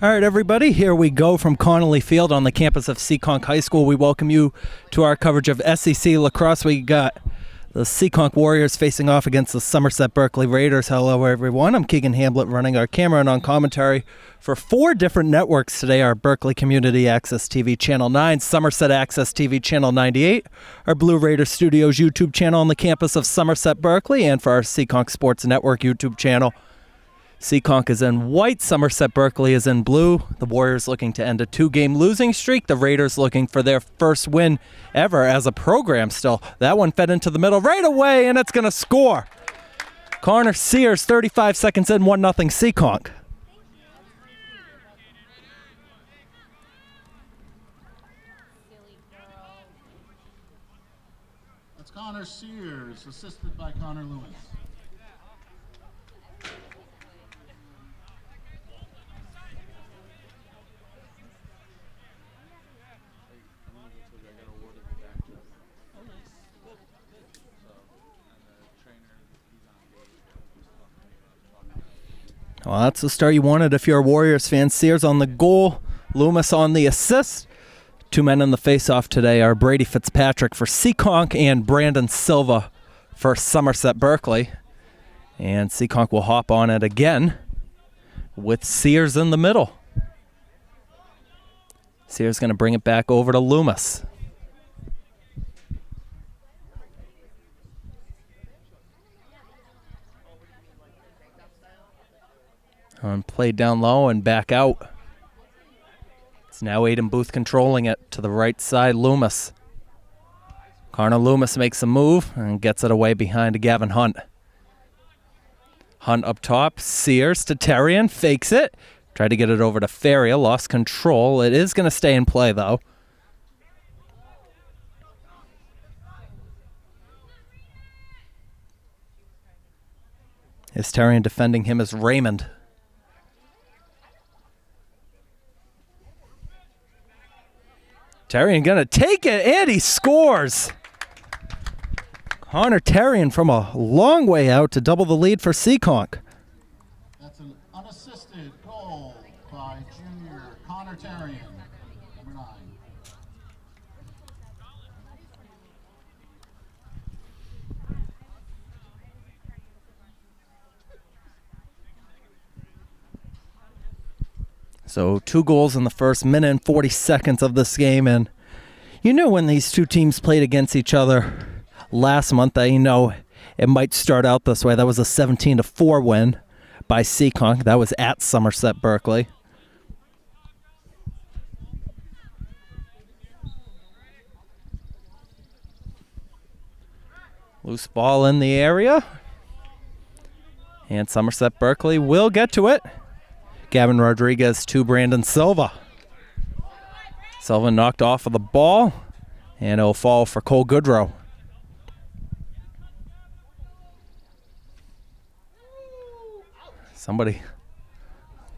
All right, everybody, here we go from Connolly Field on the campus of Seekonk High School. We welcome you to our coverage of SEC Lacrosse. We got the Seekonk Warriors facing off against the Somerset-Berkley Raiders. Hello, everyone. I'm Keegan Hamblett running our camera and on commentary for 4 different networks today. Our Berkeley Community Access TV Channel 9, Somerset Access TV Channel 98, our Blue Raider Studios YouTube channel on the campus of Somerset-Berkley, and for our Seekonk Sports Network YouTube channel. Seekonk is in white, Somerset-Berkley is in blue. The Warriors looking to end a 2-game losing streak. The Raiders looking for their first win ever as a program still. That one fed into the middle right away, and it's going to score. Connor Sears, 35 seconds in, 1-0 Seekonk. That's Connor Sears, assisted by Connor Lewis. Well, that's the start you wanted if you're a Warriors fan. Sears on the goal, Loomis on the assist. 2 men in the face-off today are Brady Fitzpatrick for Seekonk and Brandon Silva for Somerset-Berkley. And Seekonk will hop on it again with Sears in the middle. Sears going to bring it back over to Loomis. And played down low and back out. It's now Aiden Booth controlling it to the right side, Loomis. Connor Loomis makes a move and gets it away behind Gavin Hunt. Hunt up top, Sears to Terrian, fakes it. Tried to get it over to Feria, lost control. It is going to stay in play, though. Is Terrian defending him as Raymond. Terrian gonna take it, and he scores! Connor Terrian from a long way out to double the lead for Seekonk. That's an unassisted goal by junior Connor Terrian, number 9. So 2 goals in the first minute and 40 seconds of this game, and you knew when these two teams played against each other last month that it might start out this way. That was a 17-4 win by Seekonk. That was at Somerset-Berkley. Loose ball in the area, and Somerset-Berkley will get to it. Gavin Rodriguez to Brandon Silva. Silva knocked off of the ball, and it'll fall for Cole Goodrow. Somebody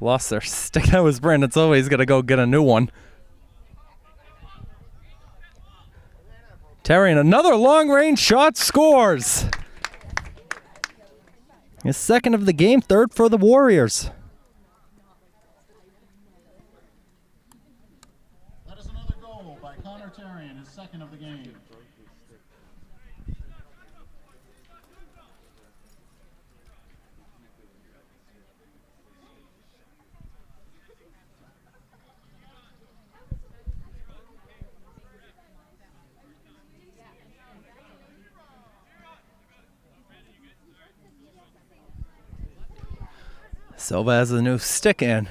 lost their stick. That was Brandon Silva. He's going to go get a new one. Terrian, another long-range shot, scores. His second of the game, third for the Warriors. Connor Terrian, his second of the game. Silva has a new stick in.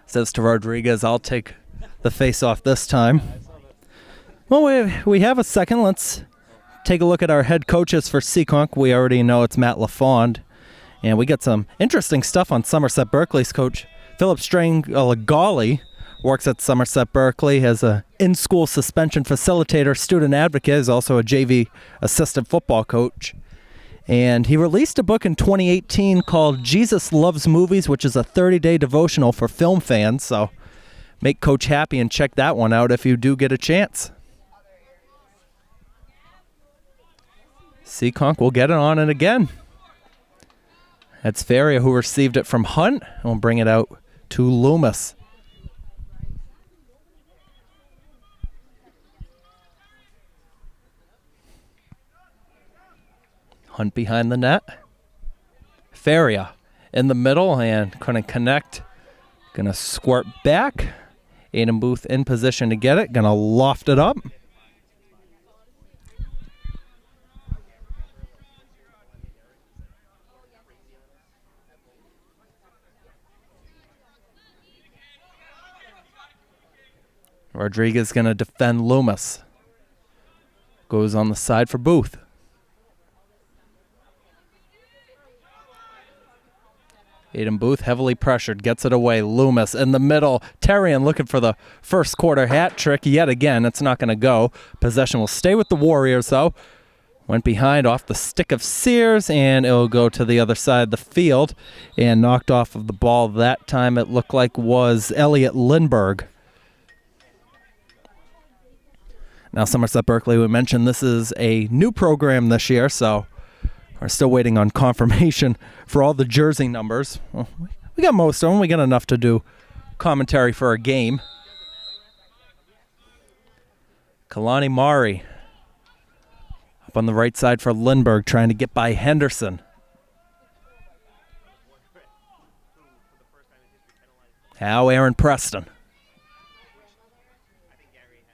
Says to Rodriguez, I'll take the face-off this time. Well, we have a second. Let's take a look at our head coaches for Seekonk. We already know it's Matt LaFond. And we got some interesting stuff on Somerset-Berkley's coach. Philip Strang-Lagali works at Somerset-Berkley as an in-school suspension facilitator, student advocate, is also a JV assistant football coach. And he released a book in 2018 called Jesus Loves Movies, which is a 30-day devotional for film fans. So make Coach happy and check that one out if you do get a chance. Seekonk will get it on it again. That's Feria who received it from Hunt and will bring it out to Loomis. Hunt behind the net. Feria in the middle and couldn't connect. Gonna squirt back. Aiden Booth in position to get it. Gonna loft it up. Rodriguez gonna defend Loomis. Goes on the side for Booth. Aiden Booth heavily pressured, gets it away. Loomis in the middle. Terrian looking for the first quarter hat trick yet again. It's not going to go. Possession will stay with the Warriors, though. Went behind off the stick of Sears, and it'll go to the other side of the field. And knocked off of the ball that time, it looked like was Elliot Lindbergh. Now, Somerset-Berkley, we mentioned this is a new program this year, so we're still waiting on confirmation for all the jersey numbers. Well, we got most of them. We got enough to do commentary for a game. Kalani Mari up on the right side for Lindbergh, trying to get by Henderson. Now Aaron Preston.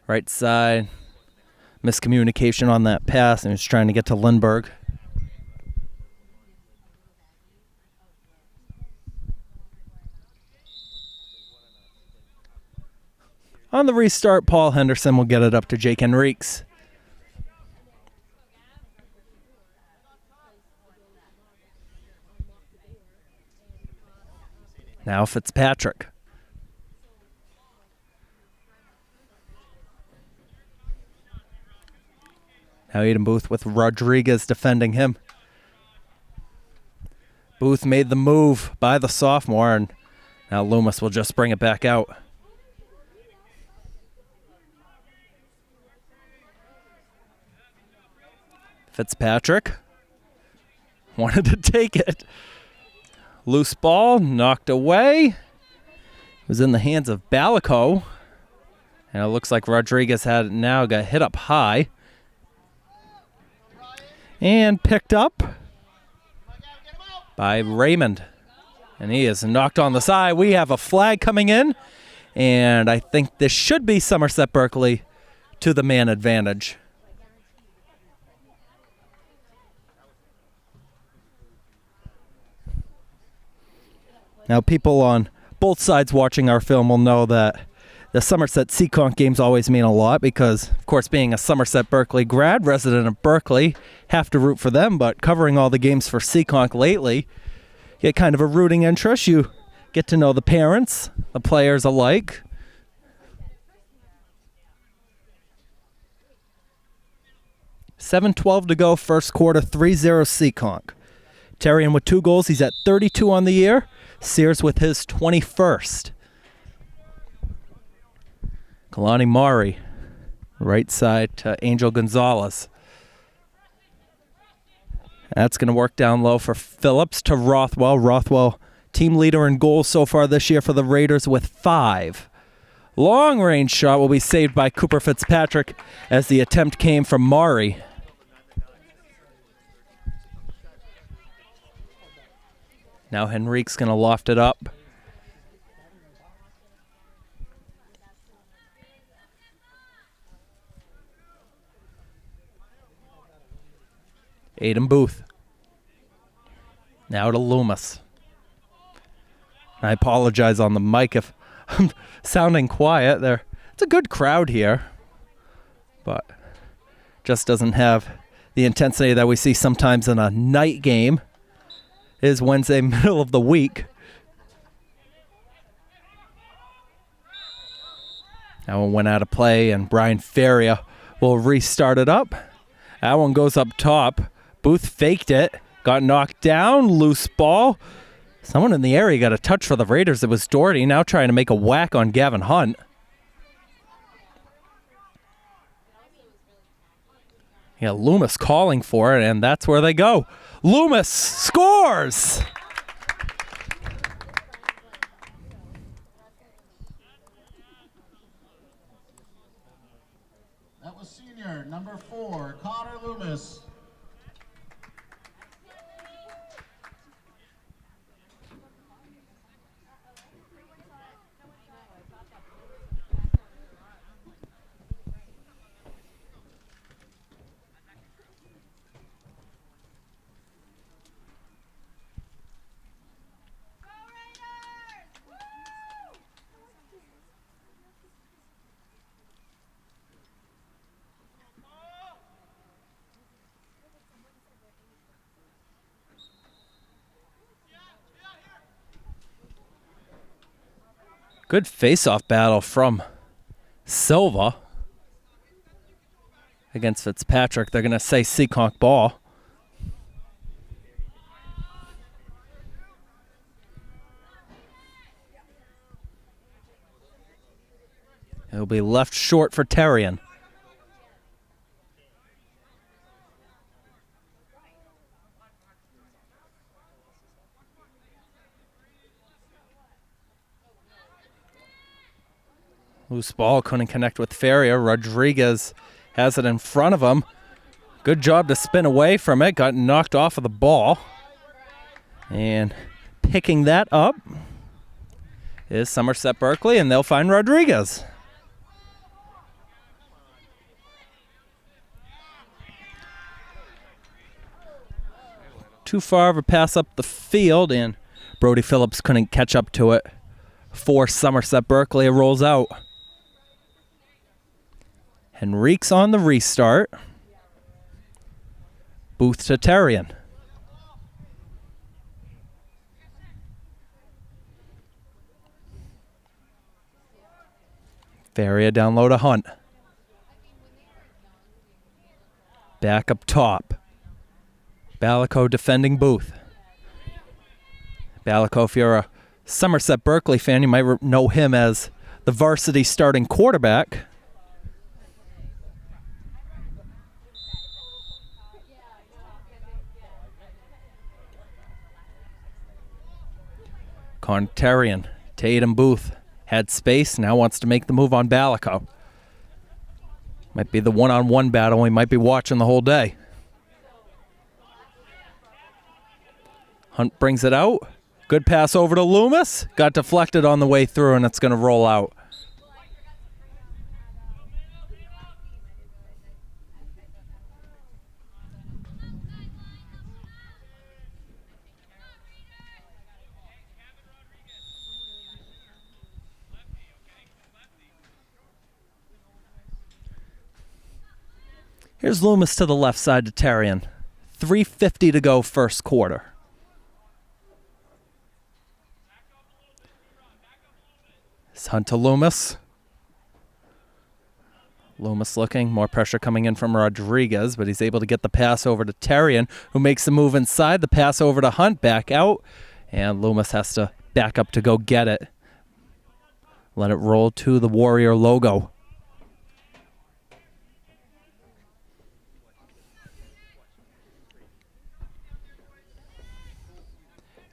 Right side. Miscommunication on that pass, and he's trying to get to Lindbergh. On the restart, Paul Henderson will get it up to Jake Henriques. Now Fitzpatrick. Now Aiden Booth with Rodriguez defending him. Booth made the move by the sophomore, and now Loomis will just bring it back out. Fitzpatrick wanted to take it. Loose ball, knocked away. It was in the hands of Balico. And it looks like Rodriguez got hit up high. And picked up by Raymond. And he is knocked on the side. We have a flag coming in. And I think this should be Somerset-Berkley to the man advantage. Now, people on both sides watching our film will know that the Somerset-Seekonk games always mean a lot because, of course, being a Somerset-Berkley grad, resident of Berkeley, have to root for them, but covering all the games for Seekonk lately, you get kind of a rooting interest. You get to know the parents, the players alike. .7:12 to go, first quarter, 3-0 Seekonk. Terrian with 2 goals. He's at 32 on the year. Sears with his 21st. Kalani Mari, right side to Angel Gonzalez. That's going to work down low for Phillips to Rothwell. Rothwell, team leader in goals so far this year for the Raiders with 5. Long range shot will be saved by Cooper Fitzpatrick as the attempt came from Mari. Now Henrique's going to loft it up. Aiden Booth. Now to Loomis. I apologize on the mic if I'm sounding quiet there. It's a good crowd here, but just doesn't have the intensity that we see sometimes in a night game. It is Wednesday, middle of the week. That one went out of play, and Brian Feria will restart it up. That one goes up top. Booth faked it, got knocked down, loose ball. Someone in the area got a touch for the Raiders. It was Doherty, now trying to make a whack on Gavin Hunt. Yeah, Loomis calling for it, and that's where they go. Loomis scores! senior, number 4, Connor Loomis. Good face-off battle from Silva against Fitzpatrick. They're going to say Seekonk ball. It'll be left short for Terrian. Loose ball, couldn't connect with Feria. Rodriguez has it in front of him. Good job to spin away from it. Got knocked off of the ball. And picking that up is Somerset-Berkley, and they'll find Rodriguez. Too far of a pass up the field, and Brody Phillips couldn't catch up to it. For Somerset-Berkley, it rolls out. Henrique's on the restart. Booth to Terrian. Feria down low to Hunt. Back up top. Balico defending Booth. Balico, if you're a Somerset-Berkley fan, you might know him as the varsity starting quarterback. Terrian, Tatum Booth had space, now wants to make the move on Balico. Might be the one-on-one battle we might be watching the whole day. Hunt brings it out. Good pass over to Loomis. Got deflected on the way through, and it's going to roll out. Here's Loomis to the left side to Terrian. 3:50 to go first quarter. It's Hunt to Loomis. Loomis looking, more pressure coming in from Rodriguez, but he's able to get the pass over to Terrian, who makes the move inside. The pass over to Hunt, back out, and Loomis has to back up to go get it. Let it roll to the Warrior logo.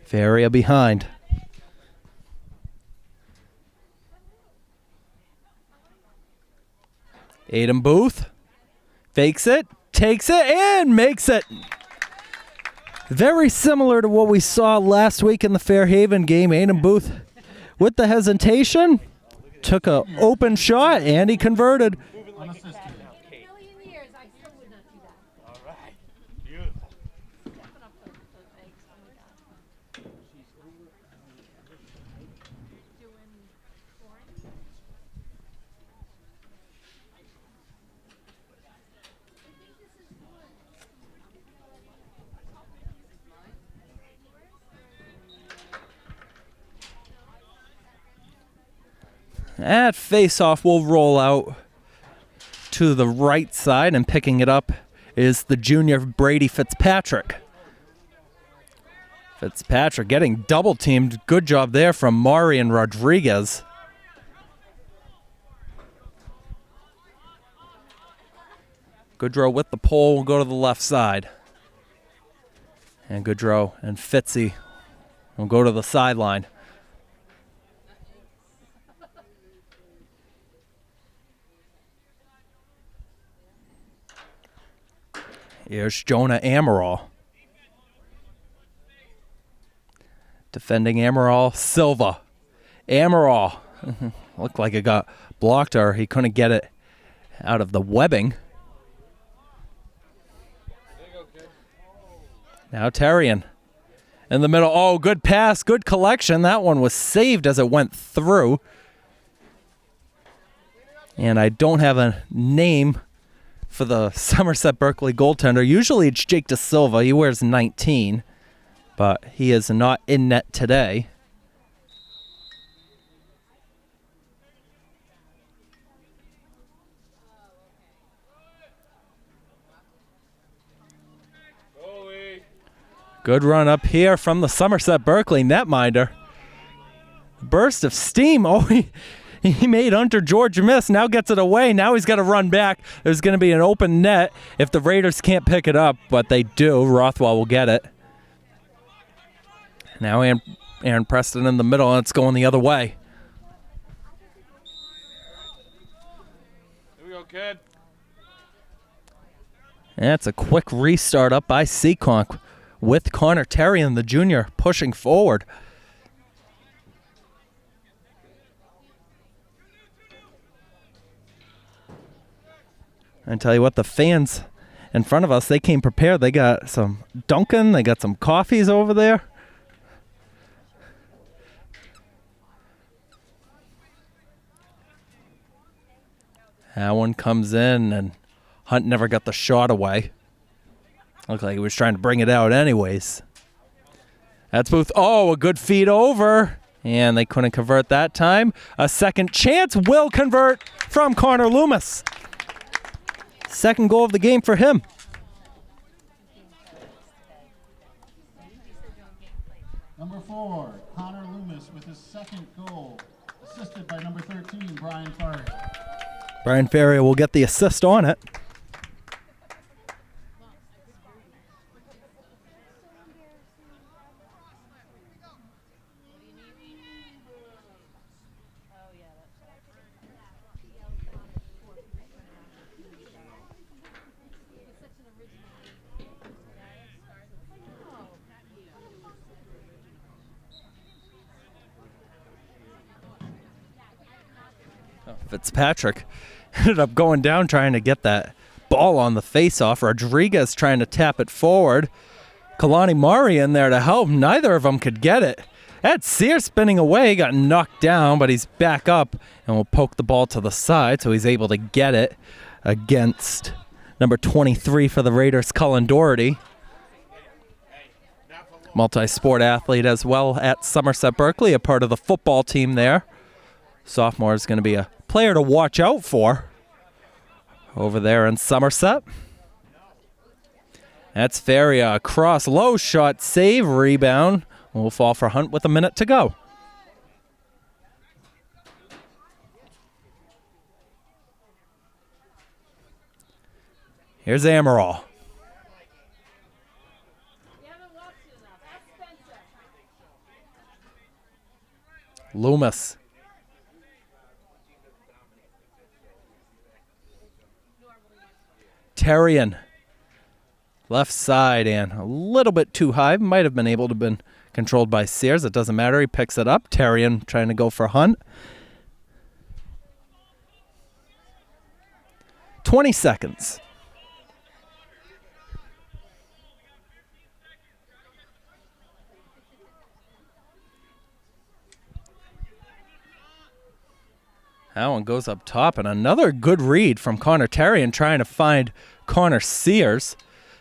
Feria behind. Aiden Booth fakes it, takes it, and makes it. Very similar to what we saw last week in the Fairhaven game. Aiden Booth with the hesitation, took an open shot, and he converted. That face-off will roll out to the right side, and picking it up is the junior Brady Fitzpatrick. Fitzpatrick getting double-teamed. Good job there from Marian Rodriguez. Goodrow with the pole will go to the left side. And Goodrow and Fitzy will go to the sideline. Here's Jonah Amaral. Defending Amaral, Silva. Amaral. Looked like it got blocked or he couldn't get it out of the webbing. Now Terrian in the middle. Oh, good pass, good collection. That one was saved as it went through. And I don't have a name for the Somerset-Berkley goaltender. Usually it's Jake De Silva. He wears 19, but he is not in net today. Good run up here from the Somerset-Berkley netminder. Burst of steam. Oh, he made Hunter George miss. Now gets it away. Now he's got to run back. There's going to be an open net if the Raiders can't pick it up, but they do. Rothwell will get it. Now Aaron Preston in the middle, and it's going the other way. Here we go, kid. That's a quick restart up by Seekonk with Connor Terrian, the junior, pushing forward. And tell you what, the fans in front of us, they came prepared. They got some Dunkin', they got some coffees over there. That one comes in, and Hunt never got the shot away. Looked like he was trying to bring it out anyways. That's Booth. Oh, a good feed over. And they couldn't convert that time. A second chance will convert from Connor Loomis. Second goal of the game for him. Number 4, Connor Loomis with his second goal, assisted by number 13, Brian Ferry. Brian Ferry will get the assist on it. Fitzpatrick ended up going down trying to get that ball on the face-off. Rodriguez trying to tap it forward. Kalani Murray in there to help. Neither of them could get it. That's Sears spinning away. Got knocked down, but he's back up and will poke the ball to the side, so he's able to get it against number 23 for the Raiders, Cullen Doherty. Multi-sport athlete as well at Somerset-Berkley, a part of the football team there. Sophomore is going to be a player to watch out for over there in Somerset. That's Feria. Cross, low shot, save, rebound. Will fall for Hunt with a minute to go. Here's Amaral. Loomis. Terrian. Left side and a little bit too high. Might have been able to have been controlled by Sears. It doesn't matter. He picks it up. Terrian trying to go for Hunt. 20 seconds. That one goes up top, and another good read from Connor Terrian trying to find Connor Sears.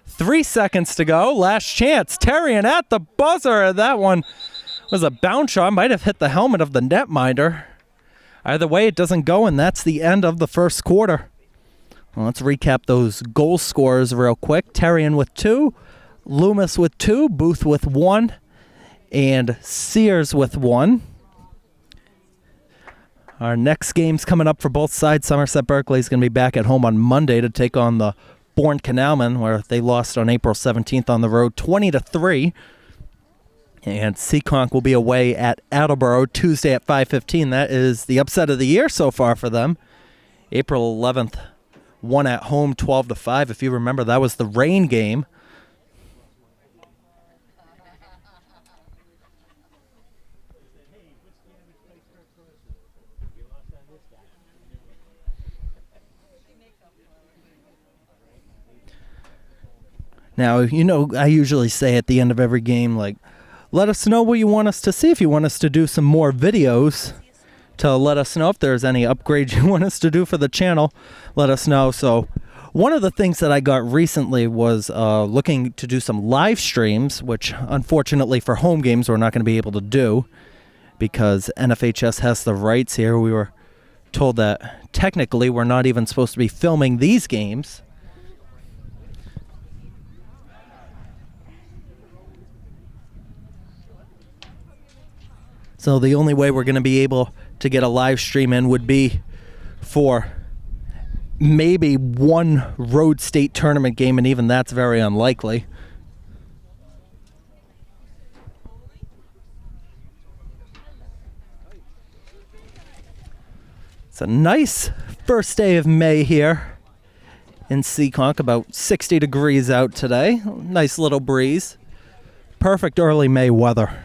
3 seconds to go. Last chance. Terrian at the buzzer. That one was a bounce shot. Might have hit the helmet of the netminder. Either way, it doesn't go, and that's the end of the first quarter. Well, let's recap those goal scorers real quick. Terrian with 2, Loomis with 2, Booth with 1, and Sears with 1. Our next game's coming up for both sides. Somerset-Berkley is going to be back at home on Monday to take on the Bourne Canalmen, where they lost on April 17th on the road 20-3. And Seekonk will be away at Attleboro Tuesday at 5:15. That is the upset of the year so far for them. April 11th won at home 12-5. If you remember, that was the rain game. Now, you know, I usually say at the end of every game, like, let us know what you want us to see. If you want us to do some more videos, to let us know if there's any upgrades you want us to do for the channel, let us know. So one of the things that I got recently was looking to do some live streams, which unfortunately for home games we're not going to be able to do because NFHS has the rights here. We were told that technically we're not even supposed to be filming these games. So the only way we're going to be able to get a live stream in would be for maybe one road state tournament game, and even that's very unlikely. It's a nice first day of May here in Seekonk, about 60 degrees out today. Nice little breeze. Perfect early May weather.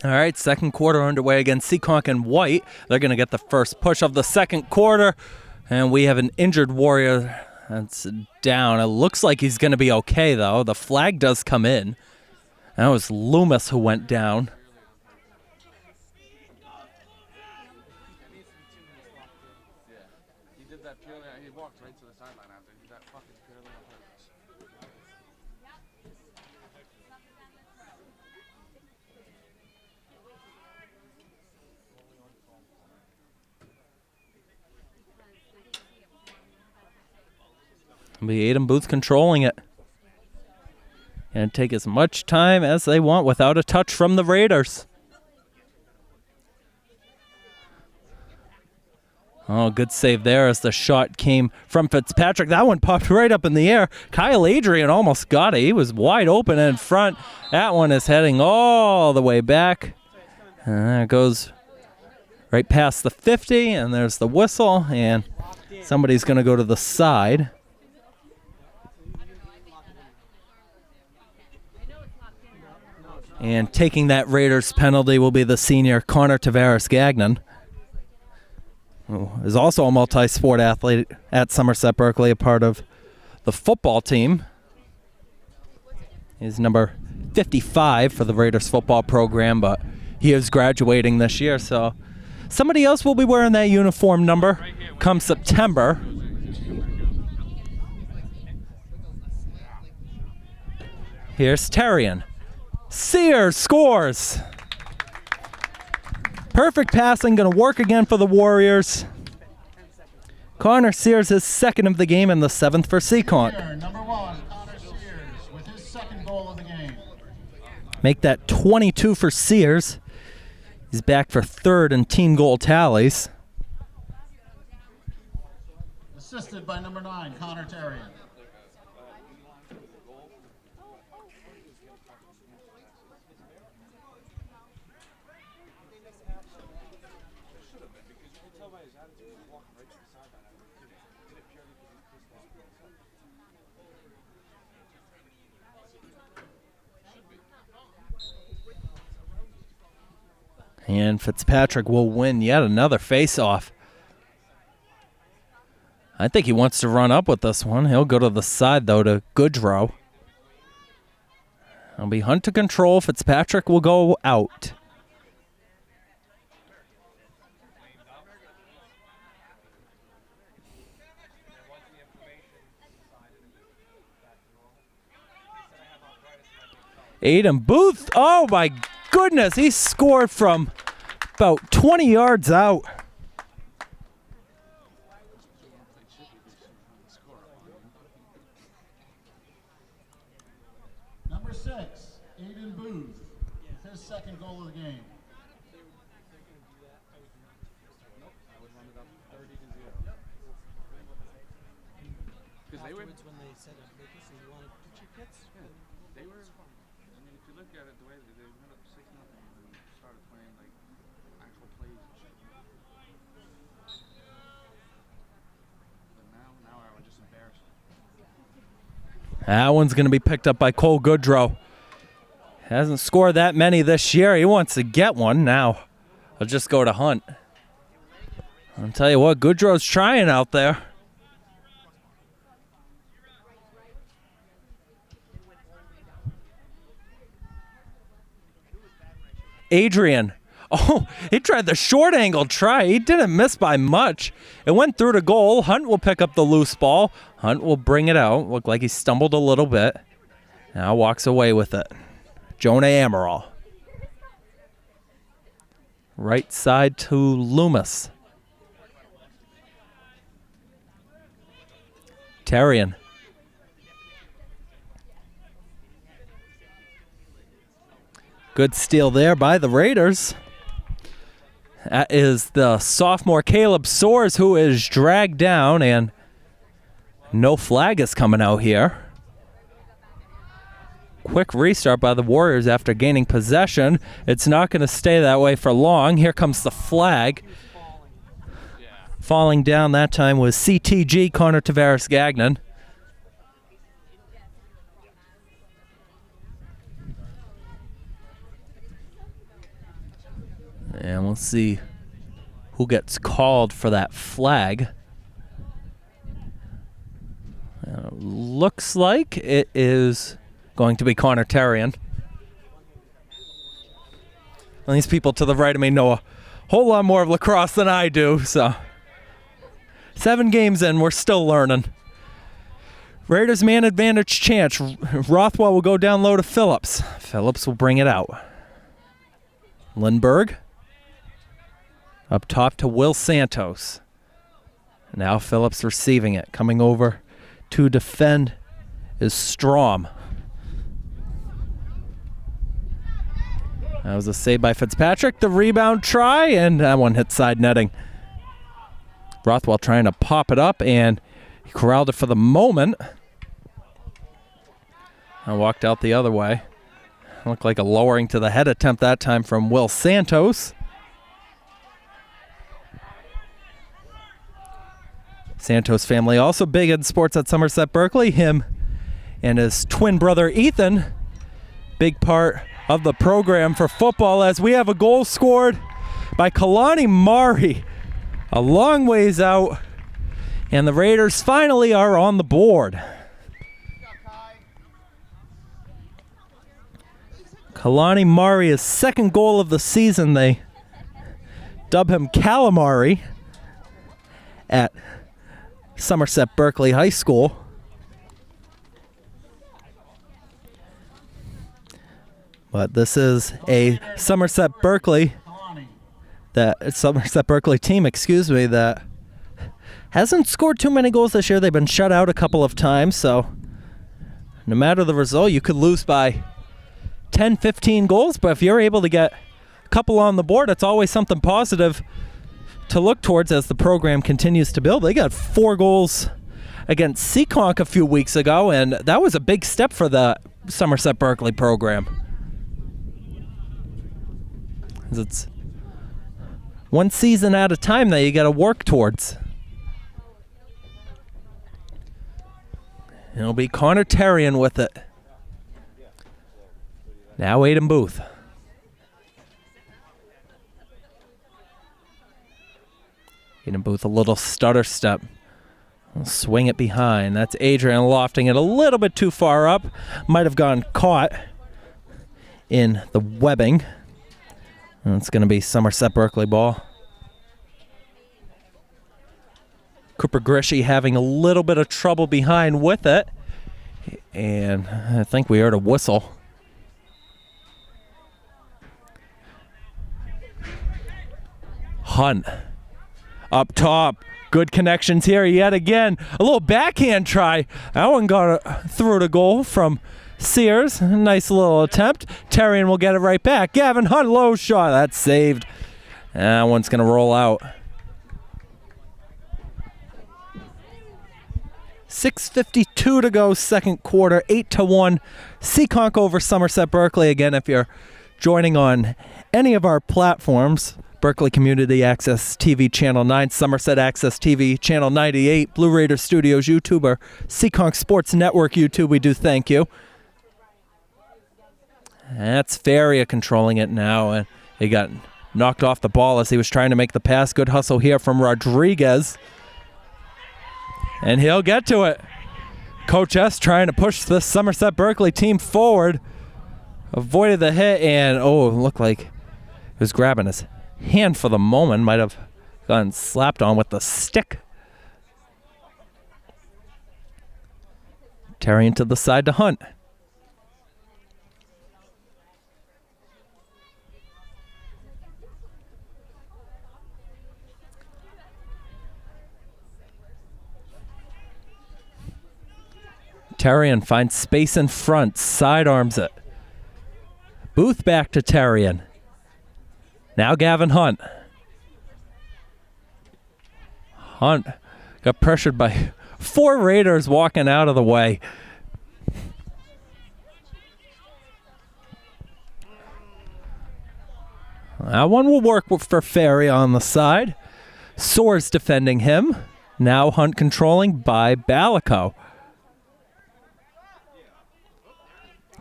All right, second quarter underway against Seekonk and White. They're going to get the first push of the second quarter, and we have an injured Warrior that's down. It looks like he's going to be okay, though. The flag does come in. That was Loomis who went down. He walked right to the sideline after. That fucking purely on purpose. It'll be Aiden Booth controlling it. And take as much time as they want without a touch from the Raiders. Oh, good save there as the shot came from Fitzpatrick. That one popped right up in the air. Kyle Adrian almost got it. He was wide open in front. That one is heading all the way back. And there it goes right past the 50, and there's the whistle, and somebody's going to go to the side. And taking that Raiders penalty will be the senior Connor Tavares-Gagnon, who is also a multi-sport athlete at Somerset-Berkley, a part of the football team. He's number 55 for the Raiders football program, but he is graduating this year, so somebody else will be wearing that uniform number come September. Here's Terrian. Sears scores. Perfect passing, going to work again for the Warriors. Connor Sears is second of the game and the seventh for Seekonk. Number 1, Connor Sears, with his second goal of the game. Make that 22 for Sears. He's back for third in team goal tallies. Assisted by number 9, Connor Terrian. And Fitzpatrick will win yet another face-off. I think he wants to run up with this one. He'll go to the side, though, to Goodrow. It'll be Hunt to control. Fitzpatrick will go out. Aiden Booth, oh my goodness, he scored from about 20 yards out. Number 6, Aiden Booth, his second goal of the game. Because they were, Afterwards, when they said Lucas, you want to picture kits? they were, I mean, if you look at it the way they went up 6-0 and started playing like actual plays and shit. But now I was just embarrassed. That one's going to be picked up by Cole Goodrow. Hasn't scored that many this year. He wants to get one now. I'll just go to Hunt. I'll tell you what, Goodrow's trying out there. Adrian. Oh, he tried the short angle try. He didn't miss by much. It went through to goal. Hunt will pick up the loose ball. Hunt will bring it out. Looked like he stumbled a little bit. Now walks away with it. Jonah Amaral. Right side to Loomis. Terrian. Good steal there by the Raiders. That is the sophomore Caleb Soares, who is dragged down, and no flag is coming out here. Quick restart by the Warriors after gaining possession. It's not going to stay that way for long. Here comes the flag. Falling down that time was CTG Connor Tavares Gagnon. And we'll see who gets called for that flag. Looks like it is going to be Connor Terrian. And these people to the right of me know a whole lot more of lacrosse than I do, so 7 games in, we're still learning. Raiders man advantage chance. Rothwell will go down low to Phillips. Phillips will bring it out. Lindbergh. Up top to Will Santos. Now Phillips receiving it. Coming over to defend is Strom. That was a save by Fitzpatrick. The rebound try, and that one hit side netting. Rothwell trying to pop it up, and he corralled it for the moment. And walked out the other way. Looked like a lowering to the head attempt that time from Will Santos. Santos family also big in sports at Somerset-Berkley. Him and his twin brother Ethan, big part of the program for football, as we have a goal scored by Kalani Mari a long ways out, and the Raiders finally are on the board. Kalani Mari, his second goal of the season. They dub him Calamari at Somerset-Berkley High School. But this is a Somerset-Berkley team, excuse me, that hasn't scored too many goals this year. They've been shut out a couple of times, so no matter the result, you could lose by 10, 15 goals, but if you're able to get a couple on the board, it's always something positive to look towards as the program continues to build. They got 4 goals against Seekonk a few weeks ago, and that was a big step for the Somerset-Berkley program. It's one season at a time that you got to work towards. It'll be Connor Terrian with it. Now Aiden Booth. Aiden Booth, a little stutter step. Swing it behind. That's Adrian lofting it a little bit too far up. Might have gone caught in the webbing. And it's going to be Somerset-Berkley ball. Cooper Grishy having a little bit of trouble behind with it. And I think we heard a whistle. Hunt up top. Good connections here yet again. A little backhand try. That one got through to goal from Sears. Nice little attempt. Terrian will get it right back. Gavin Hunt, low shot. That's saved. That one's going to roll out. 6:52 to go, second quarter, 8-1. Seekonk over Somerset-Berkley. Again, if you're joining on any of our platforms, Berkeley Community Access TV Channel 9, Somerset Access TV Channel 98, Blue Raider Studios YouTuber, Seekonk Sports Network YouTube, we do thank you. That's Faria controlling it now, and he got knocked off the ball as he was trying to make the pass. Good hustle here from Rodriguez. And he'll get to it. Coach S trying to push the Somerset-Berkley team forward. Avoided the hit, and it looked like he was grabbing his hand for the moment. Might have gotten slapped on with the stick. Terrian to the side to Hunt. Terrian finds space in front, sidearms it. Booth back to Terrian. Now Gavin Hunt. Hunt got pressured by 4 Raiders walking out of the way. That one will work for Ferry on the side. Soares defending him. Now Hunt controlling by Balico.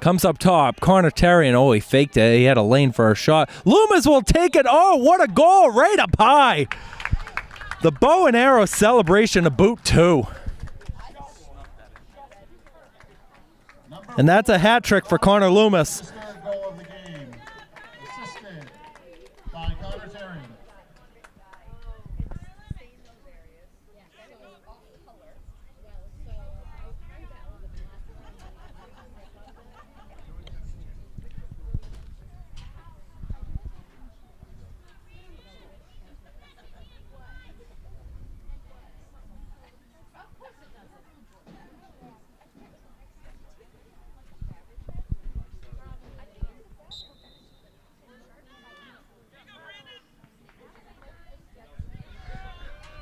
Comes up top, corner Terrian. He faked it. He had a lane for a shot. Loomis will take it. What a goal, right up high. The bow and arrow celebration of boot 2. And that's a hat trick for Connor Loomis. Third goal of the game, assisted by Connor Terrian.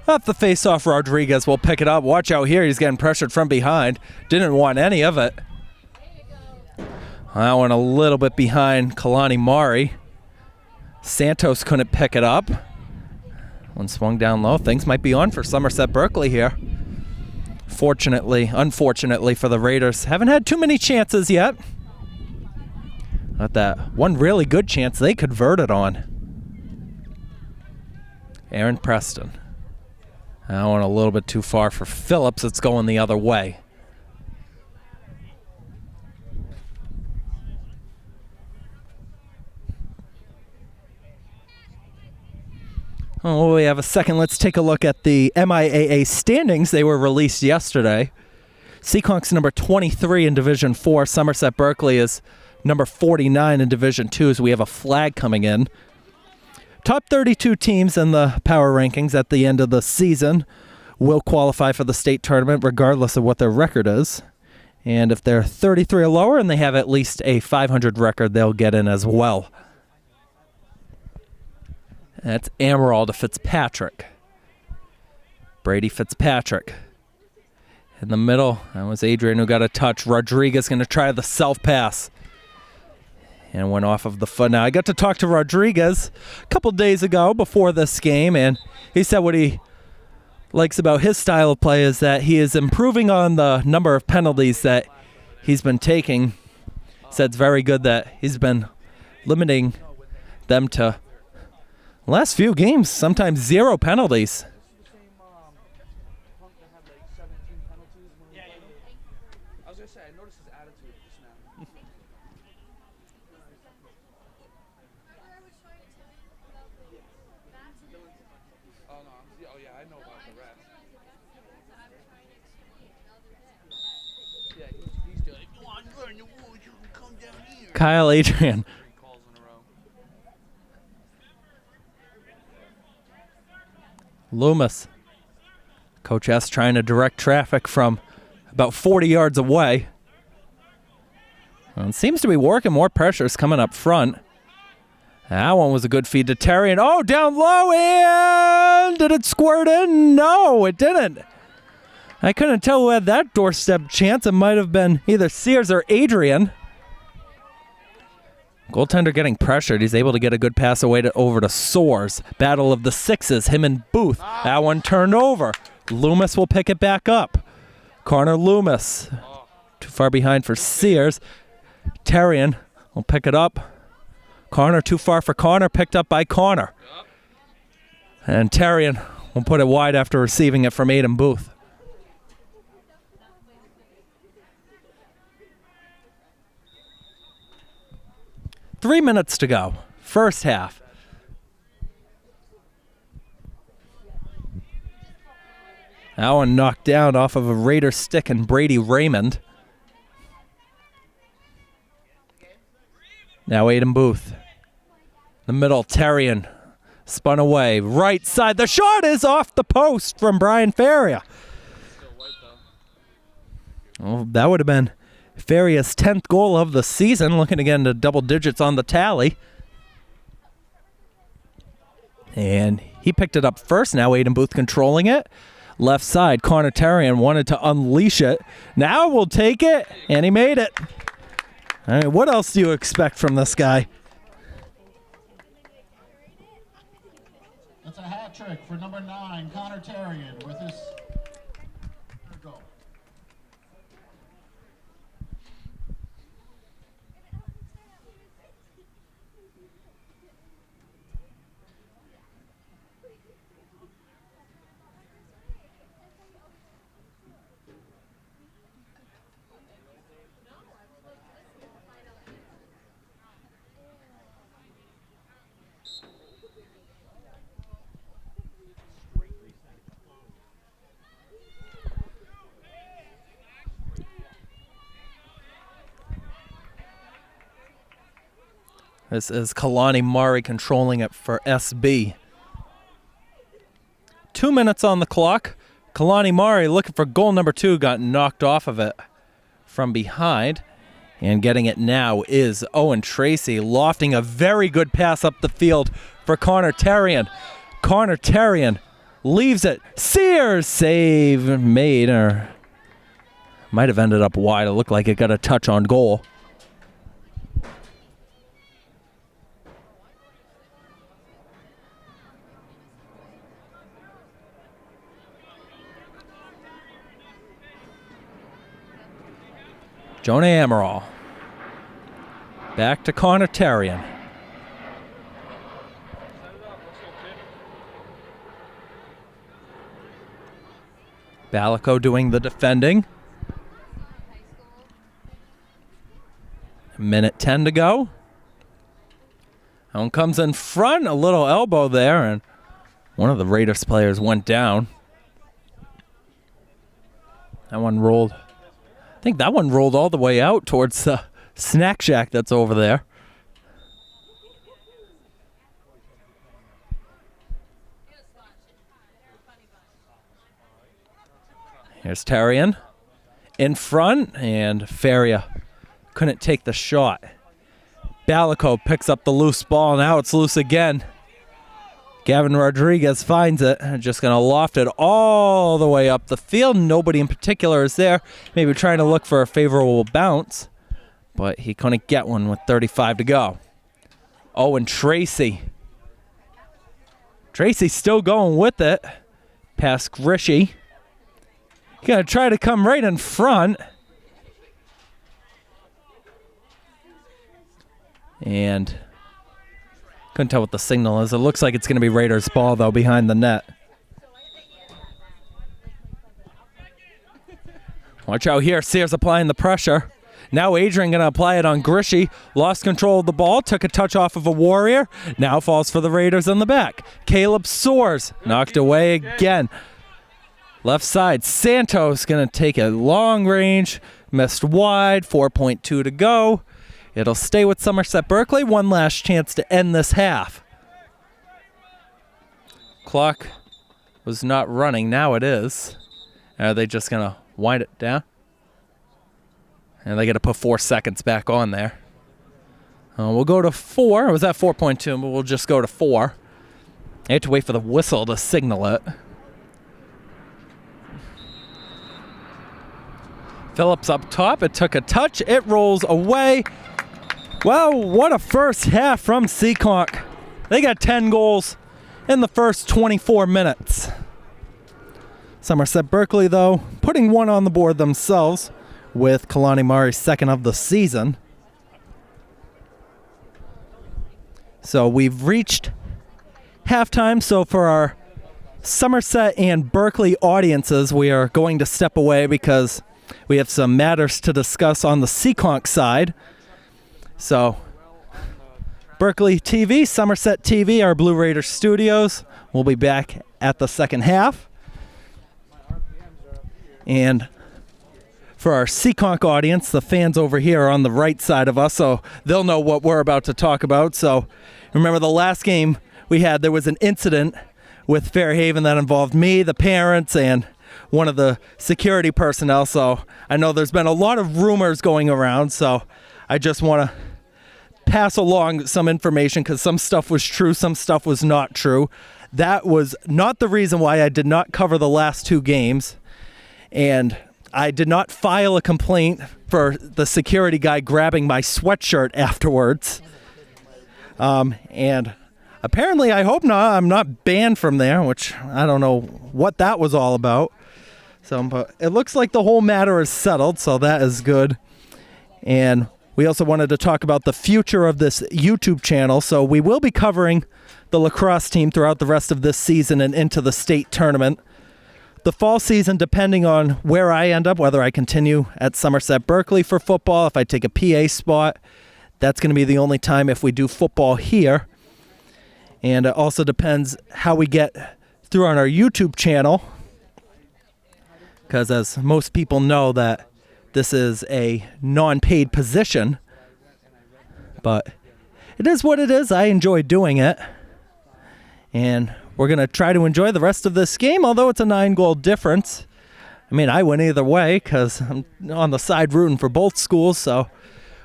Off the face-off, Rodriguez will pick it up. Watch out here. He's getting pressured from behind. Didn't want any of it. That one a little bit behind Kalani Mari. Santos couldn't pick it up. One swung down low. Things might be on for Somerset-Berkley here. Unfortunately for the Raiders, haven't had too many chances yet. But that one really good chance they converted on. Aaron Preston. That one a little bit too far for Phillips. It's going the other way. We have a second. Let's take a look at the MIAA standings. They were released yesterday. Seekonk's number 23 in Division 4. Somerset-Berkley is number 49 in Division 2, as we have a flag coming in. Top 32 teams in the power rankings at the end of the season will qualify for the state tournament regardless of what their record is. And if they're 33 or lower and they have at least a 500 record, they'll get in as well. That's Amaral to Fitzpatrick. Brady Fitzpatrick. In the middle, that was Adrian who got a touch. Rodriguez going to try the self-pass. And went off of the foot. Now, I got to talk to Rodriguez a couple days ago before this game, and he said what he likes about his style of play is that he is improving on the number of penalties that he's been taking. Said it's very good that he's been limiting them to last few games, sometimes 0 penalties. I was gonna say, I noticed his attitude just now. Oh no, oh yeah, I know about the rest. Yeah, he's still like, come on, you're in the woods, you can come down here. Kyle Adrian. 3 calls in a row. Loomis. Coach S trying to direct traffic from about 40 yards away. Well, it seems to be working. More pressures coming up front. That one was a good feed to Terry. And oh, down low. And did it squirt in? No, it didn't. I couldn't tell who had that doorstep chance. It might have been either Sears or Adrian. Goaltender getting pressured. He's able to get a good pass away over to Soares. Battle of the sixes, him and Booth. That one turned over. Loomis will pick it back up. Corner Loomis. Too far behind for Sears. Terrian will pick it up. Connor too far for Connor. Picked up by Connor. And Terrian will put it wide after receiving it from Aiden Booth. Three minutes to go. First half. That one knocked down off of a Raider stick and Brady Raymond. Now Aiden Booth. The middle, Terrian. Spun away. Right side. The shot is off the post from Brian Faria. Oh, that would have been Faria's 10th goal of the season. Looking again to double digits on the tally. And he picked it up first. Now Aiden Booth controlling it. Left side, Connor Terrian wanted to unleash it. Now we'll take it, and he made it. All right, what else do you expect from this guy? That's a hat trick for number 9, Connor Terrian, with his third goal. This is Kalani Murray controlling it for SB. 2 minutes on the clock. Kalani Murray looking for goal number 2, got knocked off of it from behind. And getting it now is Owen Tracy, lofting a very good pass up the field for Connor Terrian. Connor Terrian leaves it. Sears save made, or might have ended up wide. It looked like it got a touch on goal. Jonah Amaral. Back to Connor Terrian. Balico doing the defending. Minute 10 to go. That one comes in front, a little elbow there, and one of the Raiders players went down. That one rolled. I think that one rolled all the way out towards the snack shack that's over there. Here's Terrian in front, and Faria couldn't take the shot. Balico picks up the loose ball. Now it's loose again. Gavin Rodriguez finds it, and just going to loft it all the way up the field. Nobody in particular is there. Maybe trying to look for a favorable bounce, but he couldn't get one with 35 to go. Owen Tracy. Tracy still going with it. Past Grishy. Going to try to come right in front. And couldn't tell what the signal is. It looks like it's going to be Raiders' ball, though, behind the net. Watch out here. Sears applying the pressure. Now Adrian going to apply it on Grishy. Lost control of the ball. Took a touch off of a Warrior. Now falls for the Raiders in the back. Caleb soars. Knocked away again. Left side. Santos going to take a long range. Missed wide. 4.2 to go. It'll stay with Somerset-Berkley. One last chance to end this half. Clock was not running. Now it is. Are they just going to wind it down? And they got to put 4 seconds back on there. We'll go to 4. It was at 4.2, but we'll just go to 4. I have to wait for the whistle to signal it. Phillips up top. It took a touch. It rolls away. Wow, what a first half from Seekonk. They got 10 goals in the first 24 minutes. Somerset-Berkley, though, putting one on the board themselves with Kalani Mari's second of the season. So we've reached halftime. So for our Somerset and Berkeley audiences, we are going to step away because we have some matters to discuss on the Seekonk side. So Berkeley TV, Somerset TV, our Blue Raider studios. We'll be back at the second half. And for our Seekonk audience, the fans over here are on the right side of us, so they'll know what we're about to talk about. So remember the last game we had, there was an incident with Fairhaven that involved me, the parents, and one of the security personnel. So I know there's been a lot of rumors going around, so I just want to pass along some information because some stuff was true, some stuff was not true. That was not the reason why I did not cover the last 2 games. And I did not file a complaint for the security guy grabbing my sweatshirt afterwards. And apparently, I hope not, I'm not banned from there, which I don't know what that was all about. So, but it looks like the whole matter is settled, so that is good. And we also wanted to talk about the future of this YouTube channel. So we will be covering the lacrosse team throughout the rest of this season and into the state tournament. The fall season, depending on where I end up, whether I continue at Somerset-Berkley for football, if I take a PA spot, that's going to be the only time if we do football here. And it also depends how we get through on our YouTube channel, because as most people know that this is a non-paid position, but it is what it is. I enjoy doing it. And we're going to try to enjoy the rest of this game, although it's a 9-goal difference. I mean, I win either way because I'm on the side rooting for both schools. So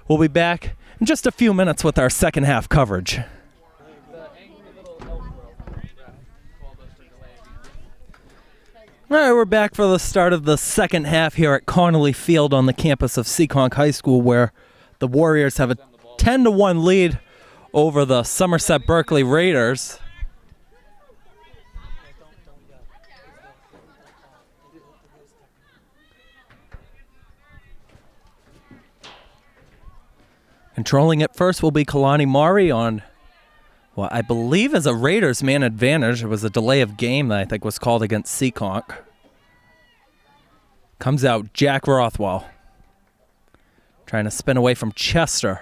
we'll be back in just a few minutes with our second half coverage. All right, we're back for the start of the second half here at Connolly Field on the campus of Seekonk High School, where the Warriors have a 10-1 lead over the Somerset-Berkley Raiders. Controlling it first will be Kalani Mari on what I believe is a Raiders man advantage. It was a delay of game that I think was called against Seekonk. Comes out Jack Rothwell. Trying to spin away from Chester.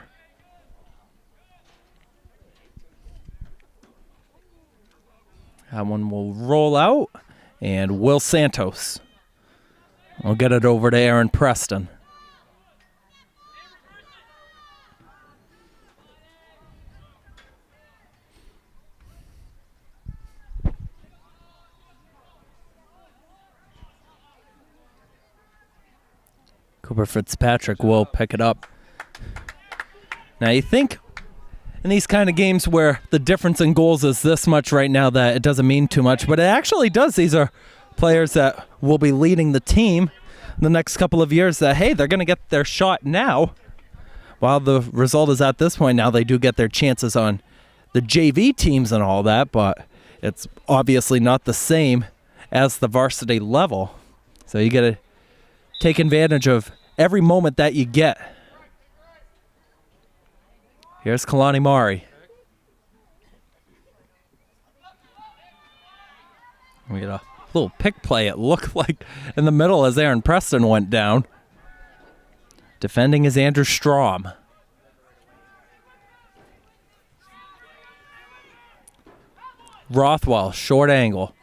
That one will roll out. And Will Santos will get it over to Aaron Preston. Cooper Fitzpatrick will pick it up. Now you think in these kind of games where the difference in goals is this much right now that it doesn't mean too much, but it actually does. These are players that will be leading the team in the next couple of years that, hey, they're going to get their shot now. While the result is at this point now, they do get their chances on the JV teams and all that, but it's obviously not the same as the varsity level. So you got to take advantage of every moment that you get. Here's Kalani Mari. We got a Little pick play, it looked like, in the middle as Aaron Preston went down. Defending is Andrew Strom. Rothwell, short angle.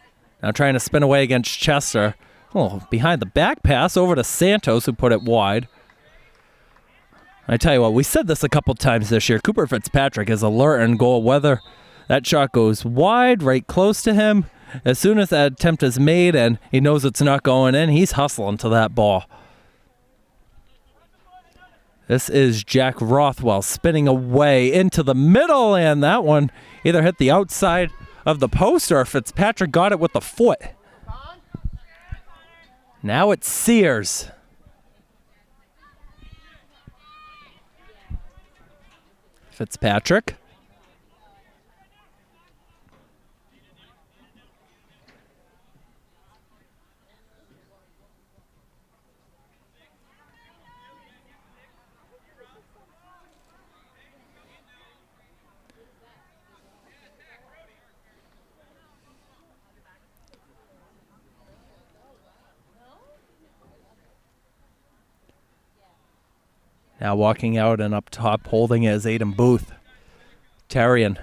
Now trying to spin away against Chester. Oh, behind the back pass over to Santos, who put it wide. I tell you what, we said this a couple times this year. Cooper Fitzpatrick is alert in goal, whether that shot goes wide, right close to him. As soon as that attempt is made and he knows it's not going in, he's hustling to that ball. This is Jack Rothwell spinning away into the middle, and that one either hit the outside of the post or Fitzpatrick got it with the foot. Now it's Sears. Fitzpatrick. Now walking out and up top holding it is Aiden Booth. Tarian.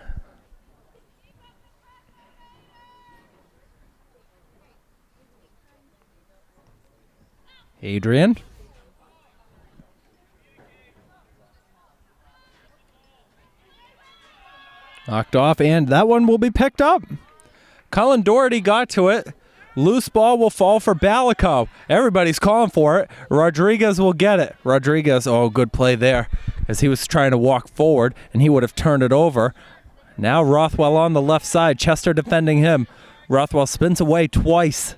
Adrian. Knocked off, and that one will be picked up. Colin Doherty got to it. Loose ball will fall for Balico. Everybody's calling for it. Rodriguez will get it. Rodriguez, oh, good play there, as he was trying to walk forward, and he would have turned it over. Now Rothwell on the left side. Chester defending him. Rothwell spins away twice.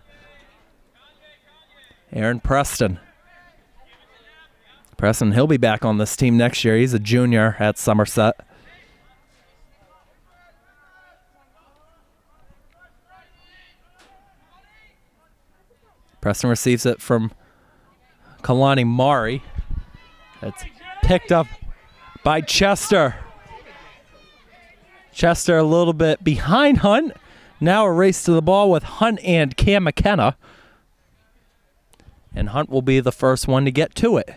Aaron Preston. Preston, he'll be back on this team next year. He's a junior at Somerset. Preston receives it from Kalani Mari. It's picked up by Chester. Chester a little bit behind Hunt. Now a race to the ball with Hunt and Cam McKenna. And Hunt will be the first one to get to it.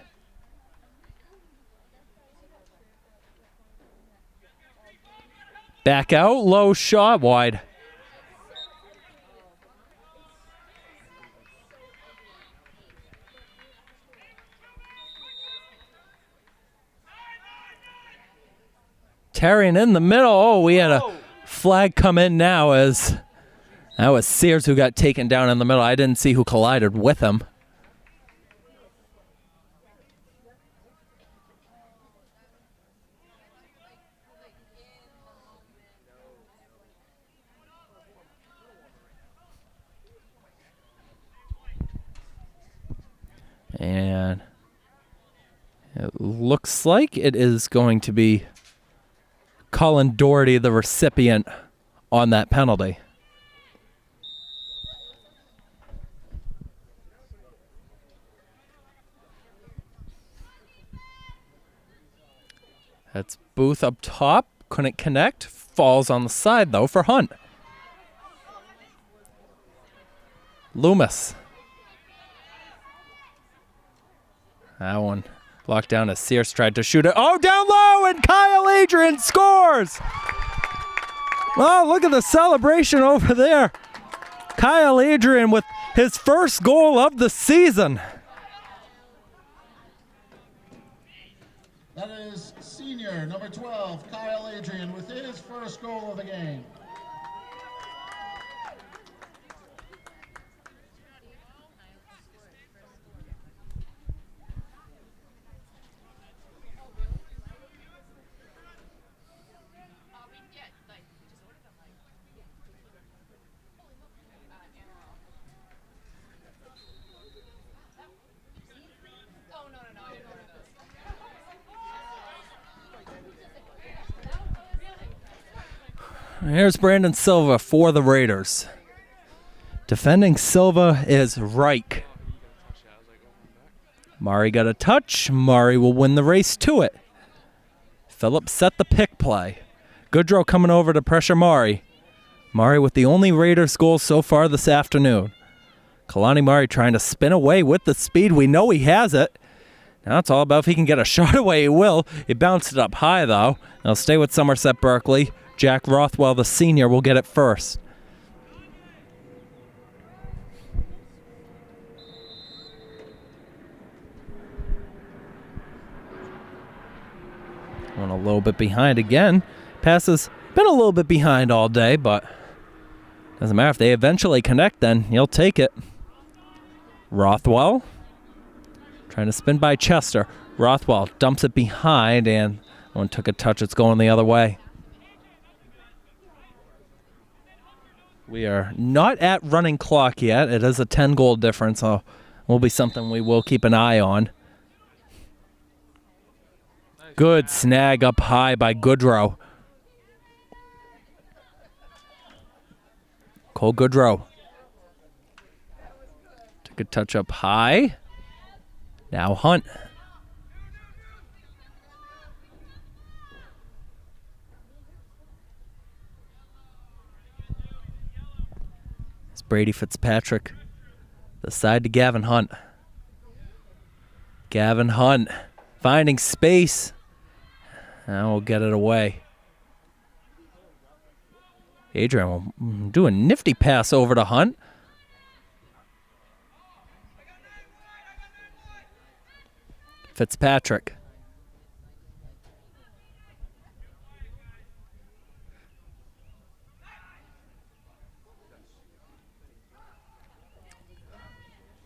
Back out, low shot, wide. Tarian in the middle. Oh, we had a flag come in now, as that was Sears who got taken down in the middle. I didn't see who collided with him. And it looks like it is going to be Colin Doherty, the recipient on that penalty. That's Booth up top. Couldn't connect. Falls on the side, though, for Hunt. Loomis. That one blocked down as Sears tried to shoot it. Oh, down low, and Kyle Adrian scores! Oh, look at the celebration over there. Kyle Adrian with his first goal of the season. That is senior number 12, Kyle Adrian, with his first goal of the game. Here's Brandon Silva for the Raiders. Defending Silva is Reich. Mari got a touch. Mari will win the race to it. Phillips set the pick play. Goodrow coming over to pressure Mari. Mari with the only Raiders goal so far this afternoon. Kalani Murray trying to spin away with the speed. We know he has it. Now it's all about if he can get a shot away, he will. He bounced it up high, though. He'll stay with Somerset-Berkley. Jack Rothwell, the senior, will get it first. Went a little bit behind again. Passes been a little bit behind all day, but doesn't matter. If they eventually connect, then he'll take it. Rothwell trying to spin by Chester. Rothwell dumps it behind, and one took a touch. It's going the other way. We are not at running clock yet. It is a 10-goal difference, so will be something we will keep an eye on. Good snag up high by Goodrow. Cole Goodrow. Took a touch up high. Now Hunt. It's Brady Fitzpatrick. The side to Gavin Hunt. Gavin Hunt finding space. Now we'll get it away. Adrian will do a nifty pass over to Hunt. Fitzpatrick.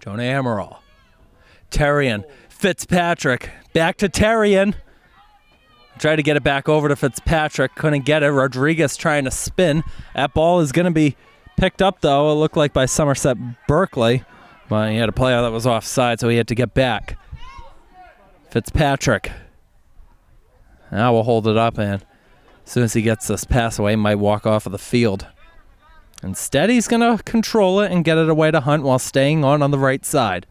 Jonah Amaral. Terrian. Fitzpatrick. Back to Terrian. Tried to get it back over to Fitzpatrick. Couldn't get it. Rodriguez trying to spin. That ball is going to be picked up, though. It looked like by Somerset-Berkley. But he had a player that was offside, so he had to get back. Fitzpatrick. Now we'll hold it up, and as soon as he gets this pass away, he might walk off of the field. Instead, he's going to control it and get it away to Hunt while staying on the right side.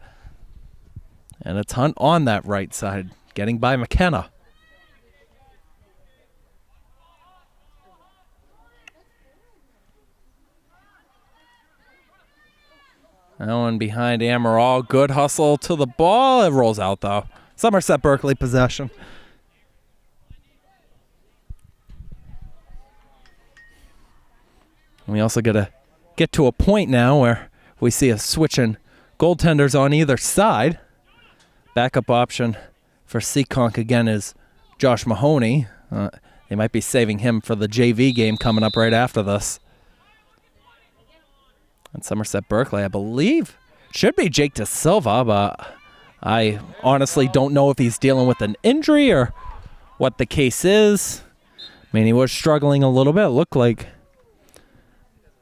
And it's Hunt on that right side, getting by McKenna. That one behind Amaral. Good hustle to the ball. It rolls out, though. Somerset-Berkley possession. We also got to get to a point now where we see a switch in goaltenders on either side. Backup option for Seekonk again is Josh Mahoney. They might be saving him for the JV game coming up right after this. And Somerset-Berkley, I believe, should be Jake De Silva, but I honestly don't know if he's dealing with an injury or what the case is. I mean, he was struggling a little bit. It looked like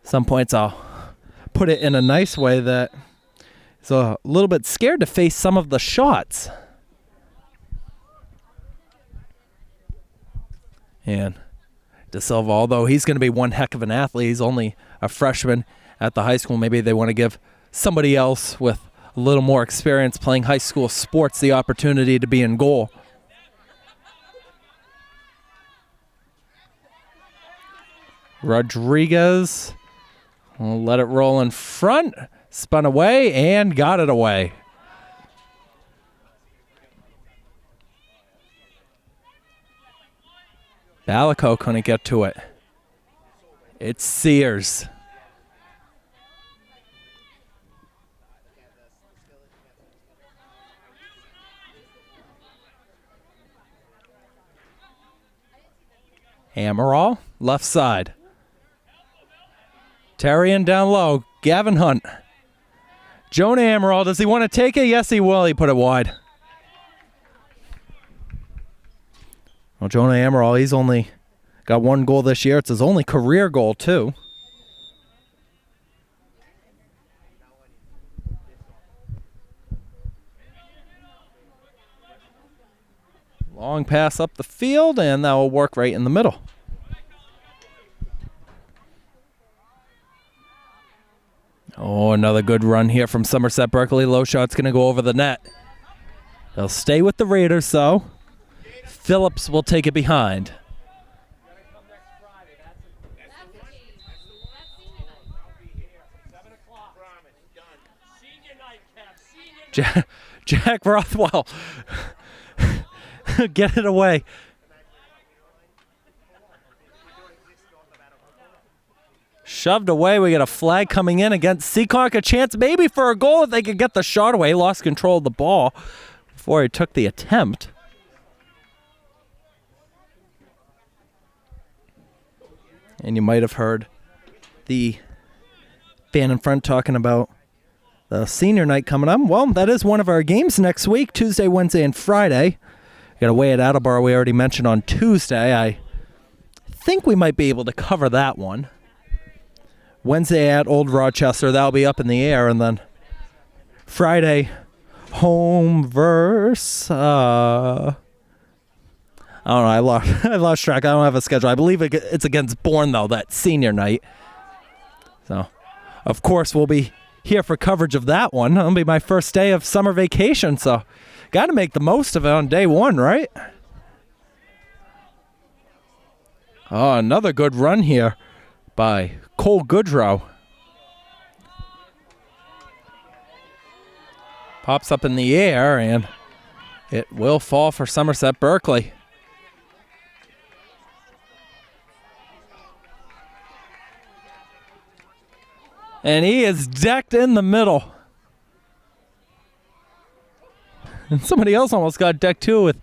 some points, I'll put it in a nice way, that he's a little bit scared to face some of the shots. And De Silva, although he's going to be one heck of an athlete, he's only a freshman at the high school. Maybe they want to give somebody else with a little more experience playing high school sports the opportunity to be in goal. Rodriguez will let it roll in front. Spun away and got it away. Balico couldn't get to it. It's Sears. Amaral, left side. Terrian down low. Gavin Hunt. Jonah Amaral, does he want to take it? Yes, he will. He put it wide. Well, Jonah Amaral, he's only got one goal this year. It's his only career goal, too. Long pass up the field, and that will work right in the middle. Oh, another good run here from Somerset-Berkley. Low shot's going to go over the net. They'll stay with the Raiders, though. Phillips will take it behind. Jack Rothwell. Get it away. Shoved away. We got a flag coming in against Seekonk. A chance maybe for a goal if they could get the shot away. Lost control of the ball before he took the attempt. And you might have heard the fan in front talking about the senior night coming up. Well, that is one of our games next week, Tuesday, Wednesday, and Friday. Got away at Attleboro, we already mentioned on Tuesday. I think we might be able to cover that one. Wednesday at Old Rochester, that'll be up in the air. And then Friday, home versus... I don't know, I lost track. I don't have a schedule. I believe it's against Bourne, though, that senior night. So, of course, we'll be here for coverage of that one. It'll be my first day of summer vacation, so got to make the most of it on day one, right? Oh, another good run here by Cole Goodrow. Pops up in the air, and it will fall for Somerset-Berkley. And he is decked in the middle. And somebody else almost got decked too with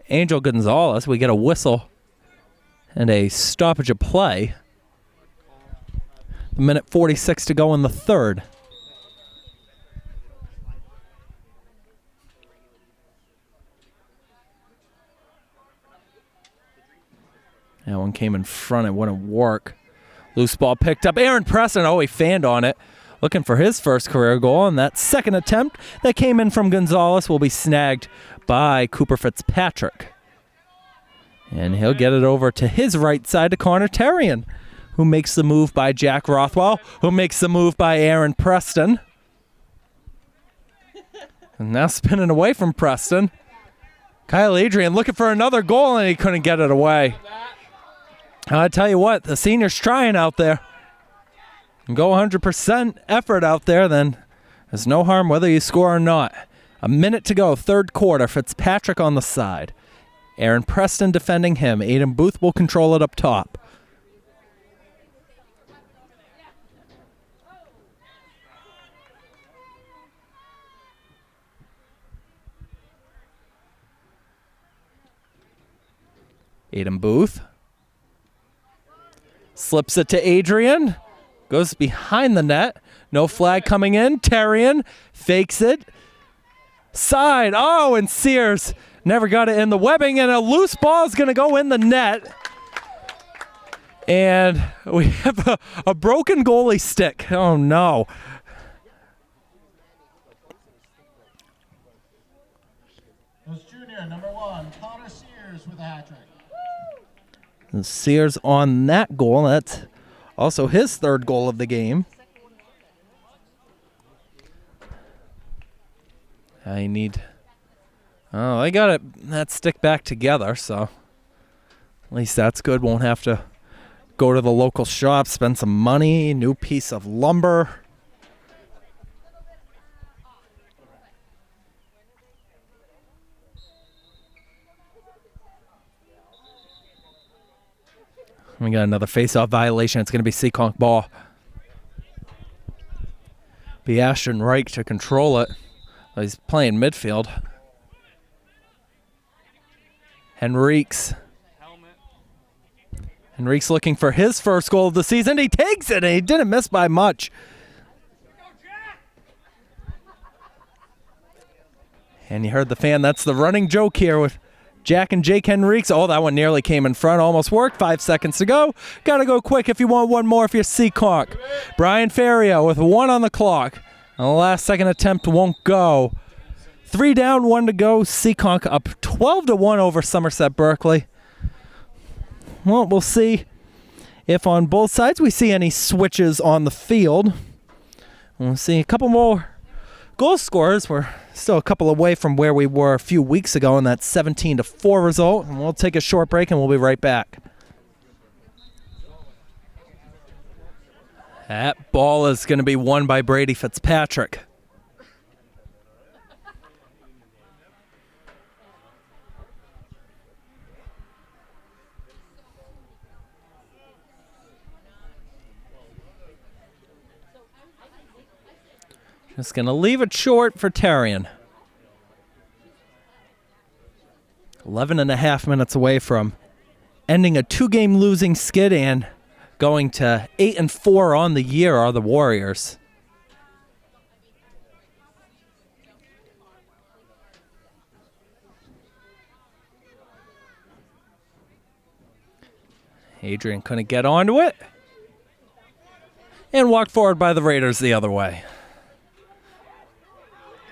Angel Gonzalez. We get a whistle and a stoppage of play. A minute 46 to go in the third. That one came in front. It wouldn't work. Loose ball picked up. Aaron Preston, he fanned on it. Looking for his first career goal. And that second attempt that came in from Gonzalez will be snagged by Cooper Fitzpatrick. And he'll get it over to his right side to Connor Terrian, who makes the move by Jack Rothwell, who makes the move by Aaron Preston. And now spinning away from Preston. Kyle Adrian looking for another goal, and he couldn't get it away. I tell you what, the senior's trying out there. Go 100% effort out there, then there's no harm whether you score or not. A minute to go, third quarter. Fitzpatrick on the side. Aaron Preston defending him. Aiden Booth will control it up top. Aiden Booth. Slips it to Adrian. Goes behind the net. No flag coming in. Terrian fakes it. Side. Oh, and Sears never got it in the webbing, and a loose ball is going to go in the net. And we have a broken goalie stick. Oh, no. It was junior, number 1, Connor Sears with a hat trick. And Sears on that goal. That's also his third goal of the game. I got that stick back together, so at least that's good. Won't have to go to the local shop, spend some money, new piece of lumber. We got another face-off violation. It's going to be Seekonk ball. Be Ashton Reich to control it. He's playing midfield. Henriques looking for his first goal of the season. He takes it, and he didn't miss by much. And you heard the fan. That's the running joke here with Jack and Jake Henriques. Oh, that one nearly came in front. Almost worked. 5 seconds to go. Got to go quick if you want one more if you're Seekonk. Brian Ferrio with 1 on the clock. And the last second attempt won't go. 3 down, 1 to go. Seekonk up 12-1 over Somerset-Berkley. Well, we'll see if on both sides we see any switches on the field. We'll see a couple more goal scorers. We're still a couple away from where we were a few weeks ago in that 17-4 result. And we'll take a short break and we'll be right back. That ball is going to be won by Brady Fitzpatrick. Just going to leave it short for Terrian. 11 and a half minutes away from ending a 2-game losing skid, and going to 8-4 on the year are the Warriors. Adrian couldn't get onto it. And walked forward by the Raiders the other way.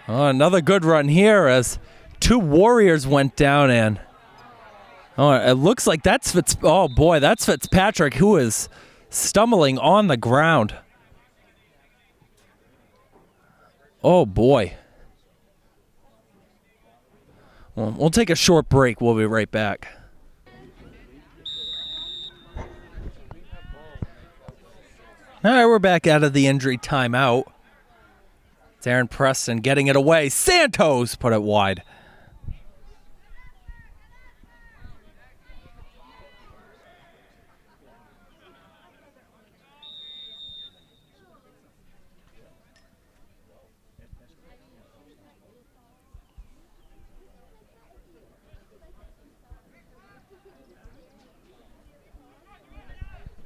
Oh, another good run here as 2 Warriors went down, and it looks like that's Fitzpatrick, who is stumbling on the ground. Oh boy. Well, we'll take a short break. We'll be right back. All right, we're back out of the injury timeout. It's Aaron Preston getting it away. Santos put it wide.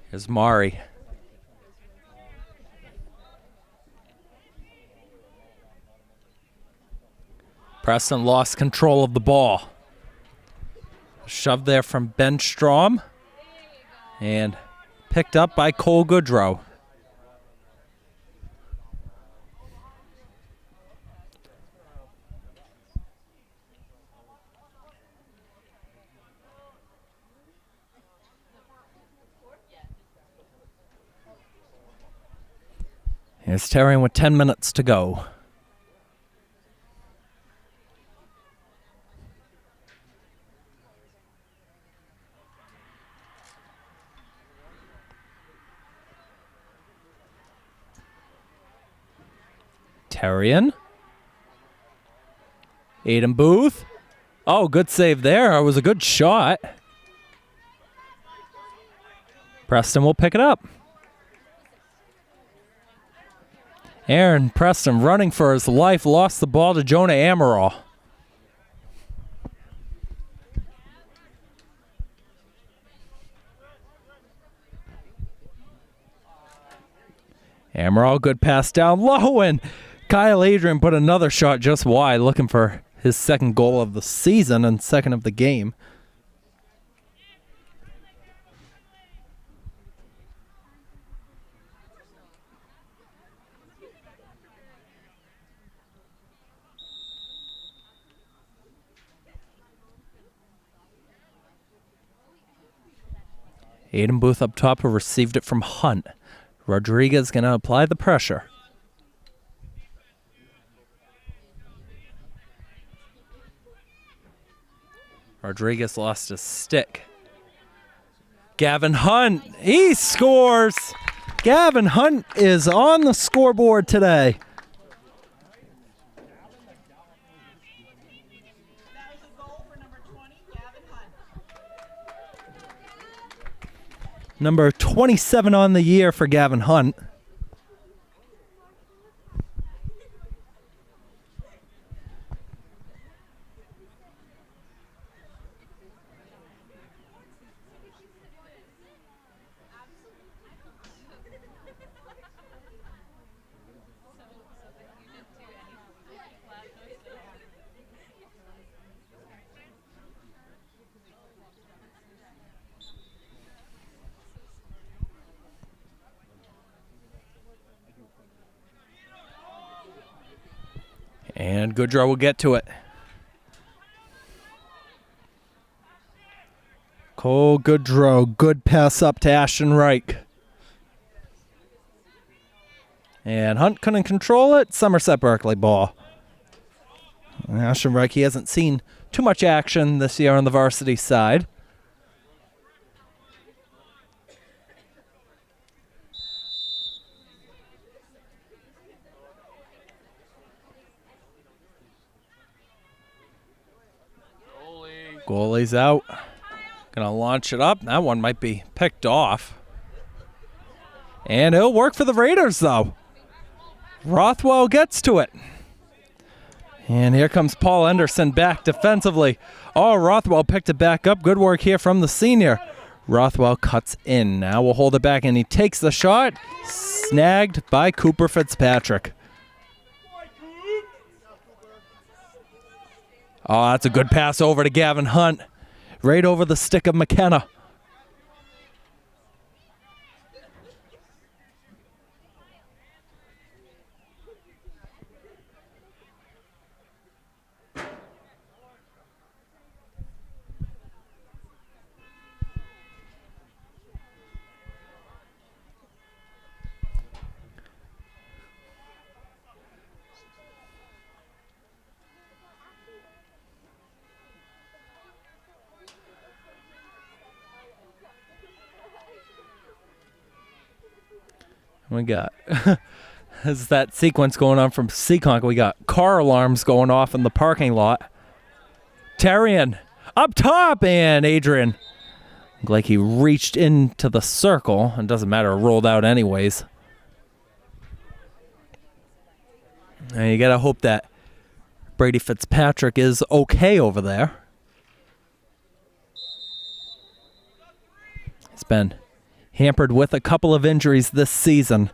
Here's Mari. Preston lost control of the ball. Shoved there from Ben Strom. And picked up by Cole Goodrow. Here's Terrian with 10 minutes to go. Terrian. Aiden Booth. Oh, good save there. It was a good shot. Preston will pick it up. Aaron Preston running for his life, lost the ball to Jonah Amaral. Amaral, good pass down low, and Kyle Adrian put another shot just wide, looking for his second goal of the season and second of the game. Aiden Booth up top, who received it from Hunt. Rodriguez going to apply the pressure. Rodriguez lost his stick. Gavin Hunt, he scores! Gavin Hunt is on the scoreboard today. That was a goal for number 20, Gavin Hunt. Number 27 on the year for Gavin Hunt. And Goodrow will get to it. Cole Goodrow, good pass up to Ashton Reich. And Hunt couldn't control it. Somerset-Berkley ball. And Ashton Reich, he hasn't seen too much action this year on the varsity side. Goalie's out. Gonna launch it up. That one might be picked off. And it'll work for the Raiders, though. Rothwell gets to it. And here comes Paul Anderson back defensively. Oh, Rothwell picked it back up. Good work here from the senior. Rothwell cuts in. Now we'll hold it back, and he takes the shot. Snagged by Cooper Fitzpatrick. Oh, that's a good pass over to Gavin Hunt. Right over the stick of McKenna. We got is that sequence going on from Seekonk. We got car alarms going off in the parking lot. Terrian up top, and Adrian looked like he reached into the circle. It doesn't matter, rolled out anyways. And you gotta hope that Brady Fitzpatrick is okay over there. He's been hampered with a couple of injuries this season.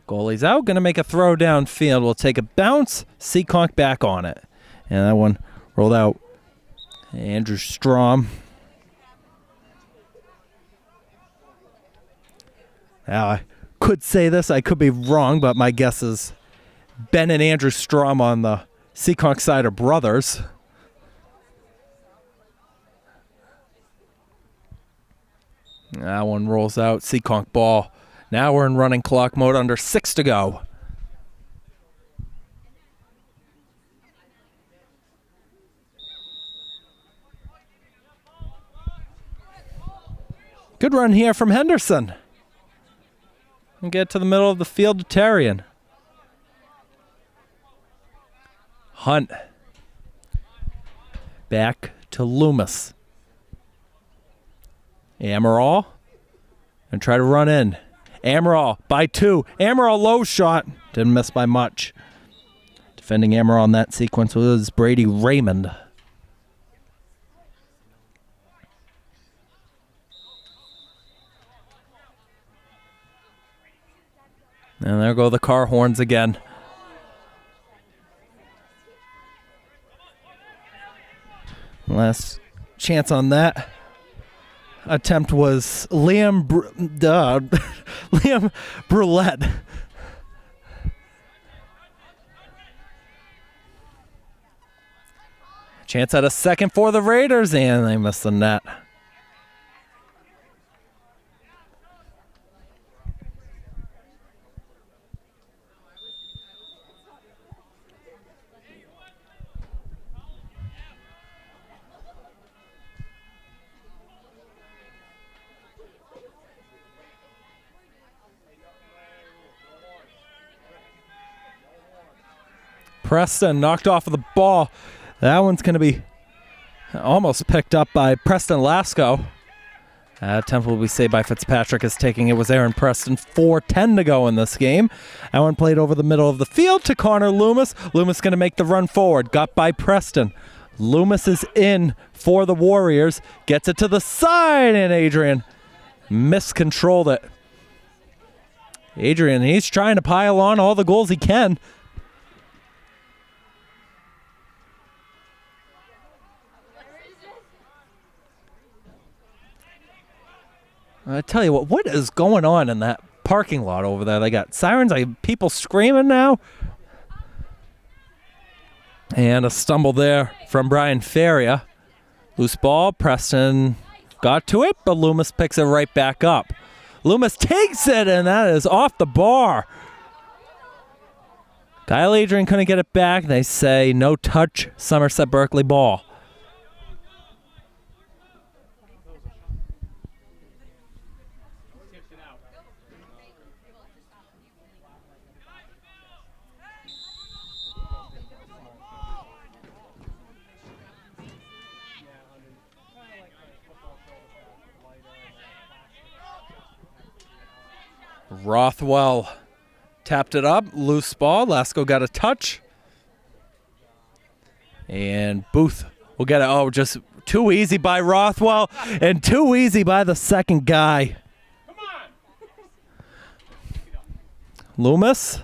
Goalie's out, going to make a throw downfield. We'll take a bounce. Seekonk back on it. And that one rolled out. Andrew Strom. Now, I could say this, I could be wrong, but my guess is Ben and Andrew Strom on the Seekonk side are brothers. That one rolls out. Seekonk ball. Now we're in running clock mode, under 6 to go. Good run here from Henderson. And get to the middle of the field to Terrian. Hunt. Back to Loomis. Amaral. And try to run in. Amaral by 2. Amaral low shot. Didn't miss by much. Defending Amaral in that sequence was Brady Raymond. And there go the car horns again. Last chance on that attempt was Liam Brulette. Chance at a second for the Raiders, and they missed the net. Preston knocked off of the ball. That one's going to be almost picked up by Preston Lasco. That attempt will be saved by Fitzpatrick as taking it was Aaron Preston. 4:10 to go in this game. That one played over the middle of the field to Connor Loomis. Loomis going to make the run forward. Got by Preston. Loomis is in for the Warriors. Gets it to the side, and Adrian miscontrolled it. Adrian, he's trying to pile on all the goals he can. I tell you what is going on in that parking lot over there? They got sirens, people screaming now. And a stumble there from Brian Feria. Loose ball, Preston got to it, but Loomis picks it right back up. Loomis takes it, and that is off the bar. Kyle Adrian couldn't get it back. They say no touch, Somerset-Berkley ball. Rothwell tapped it up. Loose ball. Lasko got a touch. And Booth will get it. Oh, just too easy by Rothwell and too easy by the second guy. Loomis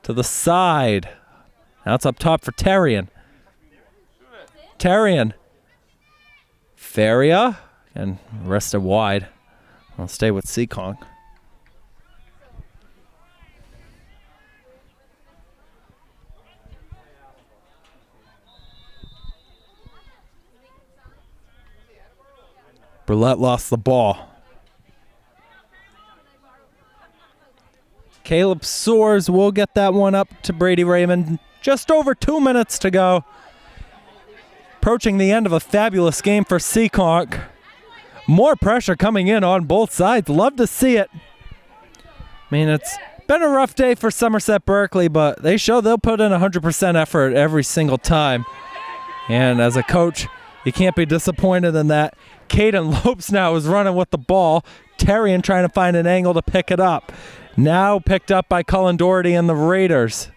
to the side. Now it's up top for Terrian. Terrian. Feria. And rested wide. I'll stay with Seekonk. Brulette lost the ball. Caleb Soares will get that one up to Brady Raymond. Just over 2 minutes to go. Approaching the end of a fabulous game for Seekonk. More pressure coming in on both sides. Love to see it. I mean, it's been a rough day for Somerset-Berkley, but they show they'll put in 100% effort every single time. And as a coach, you can't be disappointed in that. Caden Lopes now is running with the ball. Terrian trying to find an angle to pick it up. Now picked up by Cullen Doherty and the Raiders.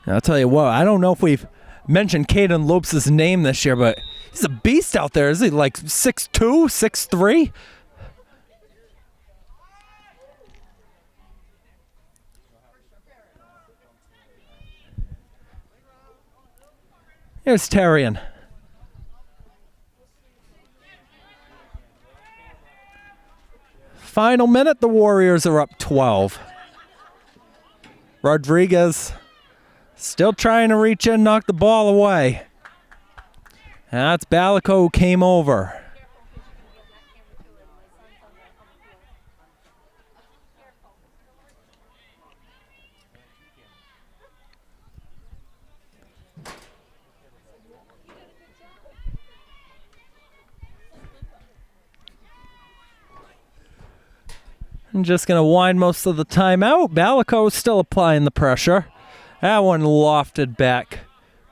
Now, I'll tell you what, I don't know if we've mentioned Caden Lopes' name this year, but he's a beast out there. Is he like 6'2", 6'3"? Here's Terrian. Final minute, the Warriors are up 12. Rodriguez still trying to reach in, knock the ball away. And that's Balico who came over. I'm just going to wind most of the time out. Balico still applying the pressure. That one lofted back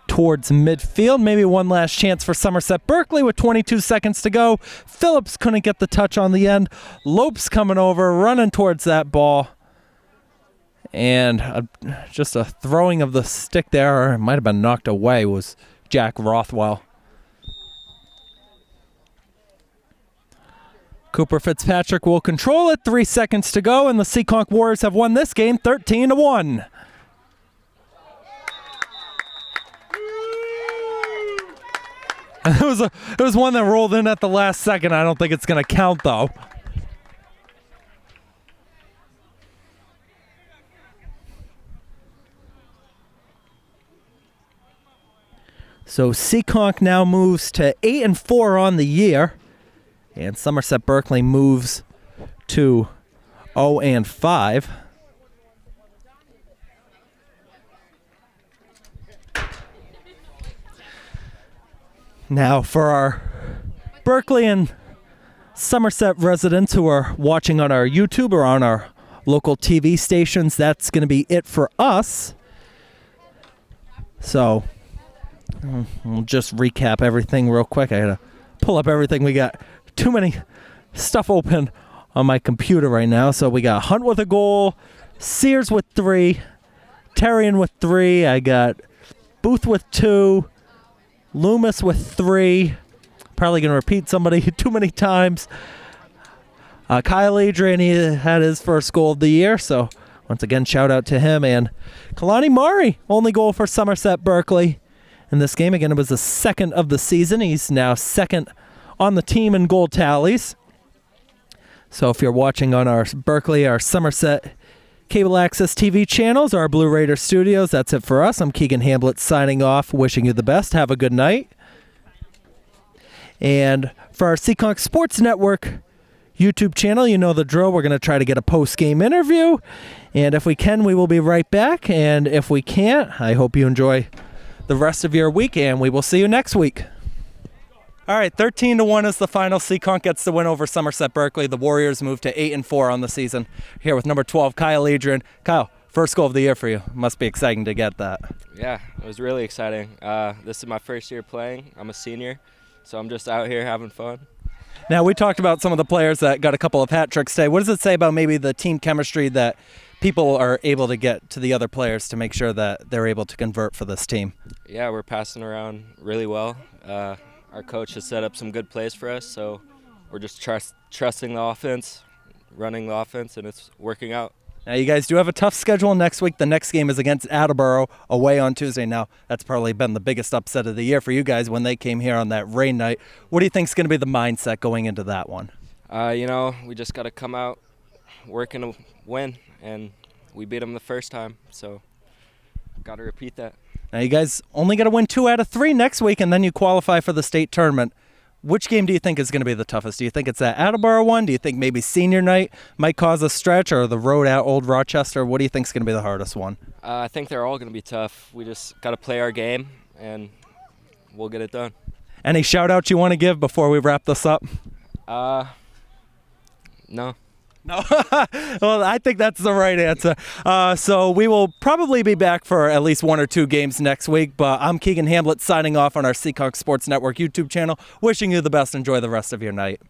towards midfield. Maybe one last chance for Somerset-Berkley with 22 seconds to go. Phillips couldn't get the touch on the end. Lopes coming over, running towards that ball. And just a throwing of the stick there, or it might have been knocked away, was Jack Rothwell. Cooper Fitzpatrick will control it. 3 seconds to go, and the Seekonk Warriors have won this game 13-1. It was one that rolled in at the last second. I don't think it's going to count, though. So Seekonk now moves to 8-4 on the year. And Somerset-Berkley moves to 0-5. Now for our Berkeley and Somerset residents who are watching on our YouTube or on our local TV stations, that's going to be it for us. So we'll just recap everything real quick. I got to pull up everything we got. Too many stuff open on my computer right now. So we got Hunt with a goal, Sears with 3, Terrian with 3. I got Booth with 2, Loomis with 3. Probably going to repeat somebody too many times. Kyle Adrian, he had his first goal of the year. So once again, shout out to him. And Kalani Mari, only goal for Somerset-Berkley in this game. Again, it was the second of the season. He's now second on the team in goal tallies. So if you're watching on our Berkeley, our Somerset cable access TV channels, our Blue Raider studios, that's it for us. I'm Keegan Hamblett signing off, wishing you the best. Have a good night. And for our Seekonk Sports Network YouTube channel, you know the drill. We're going to try to get a post-game interview. And if we can, we will be right back. And if we can't, I hope you enjoy the rest of your week, and we will see you next week. All right, 13-1 is the final. Seekonk gets the win over Somerset-Berkley. The Warriors move to 8-4 on the season. Here with number 12, Kyle Adrian. Kyle, First goal of the year for you. Must be exciting to get that. Yeah, it was really exciting. This is my first year playing. I'm a senior, so I'm just out here having fun. Now, we talked about some of the players that got a couple of hat tricks today. What does it say about maybe the team chemistry that people are able to get to the other players to make sure that they're able to convert for this team? Yeah, we're passing around really well. Our coach has set up some good plays for us, so we're just trusting the offense, running the offense, and it's working out. Now, you guys do have a tough schedule next week. The next game is against Attleboro away on Tuesday. Now, that's probably been the biggest upset of the year for you guys when they came here on that rain night. What do you think is going to be the mindset going into that one? We just got to come out, work and win, and we beat them the first time, so got to repeat that. Now, you guys only got to win 2 out of 3 next week, and then you qualify for the state tournament. Which game do you think is going to be the toughest? Do you think it's that Attleboro one? Do you think maybe senior night might cause a stretch, or the road at Old Rochester? What do you think is going to be the hardest one? I think they're all going to be tough. We just got to play our game, and we'll get it done. Any shout-outs you want to give before we wrap this up? No. No. Well, I think that's the right answer. So we will probably be back for at least 1 or 2 games next week, but I'm Keegan Hamlet signing off on our Seekonk Sports Network YouTube channel, wishing you the best. Enjoy the rest of your night.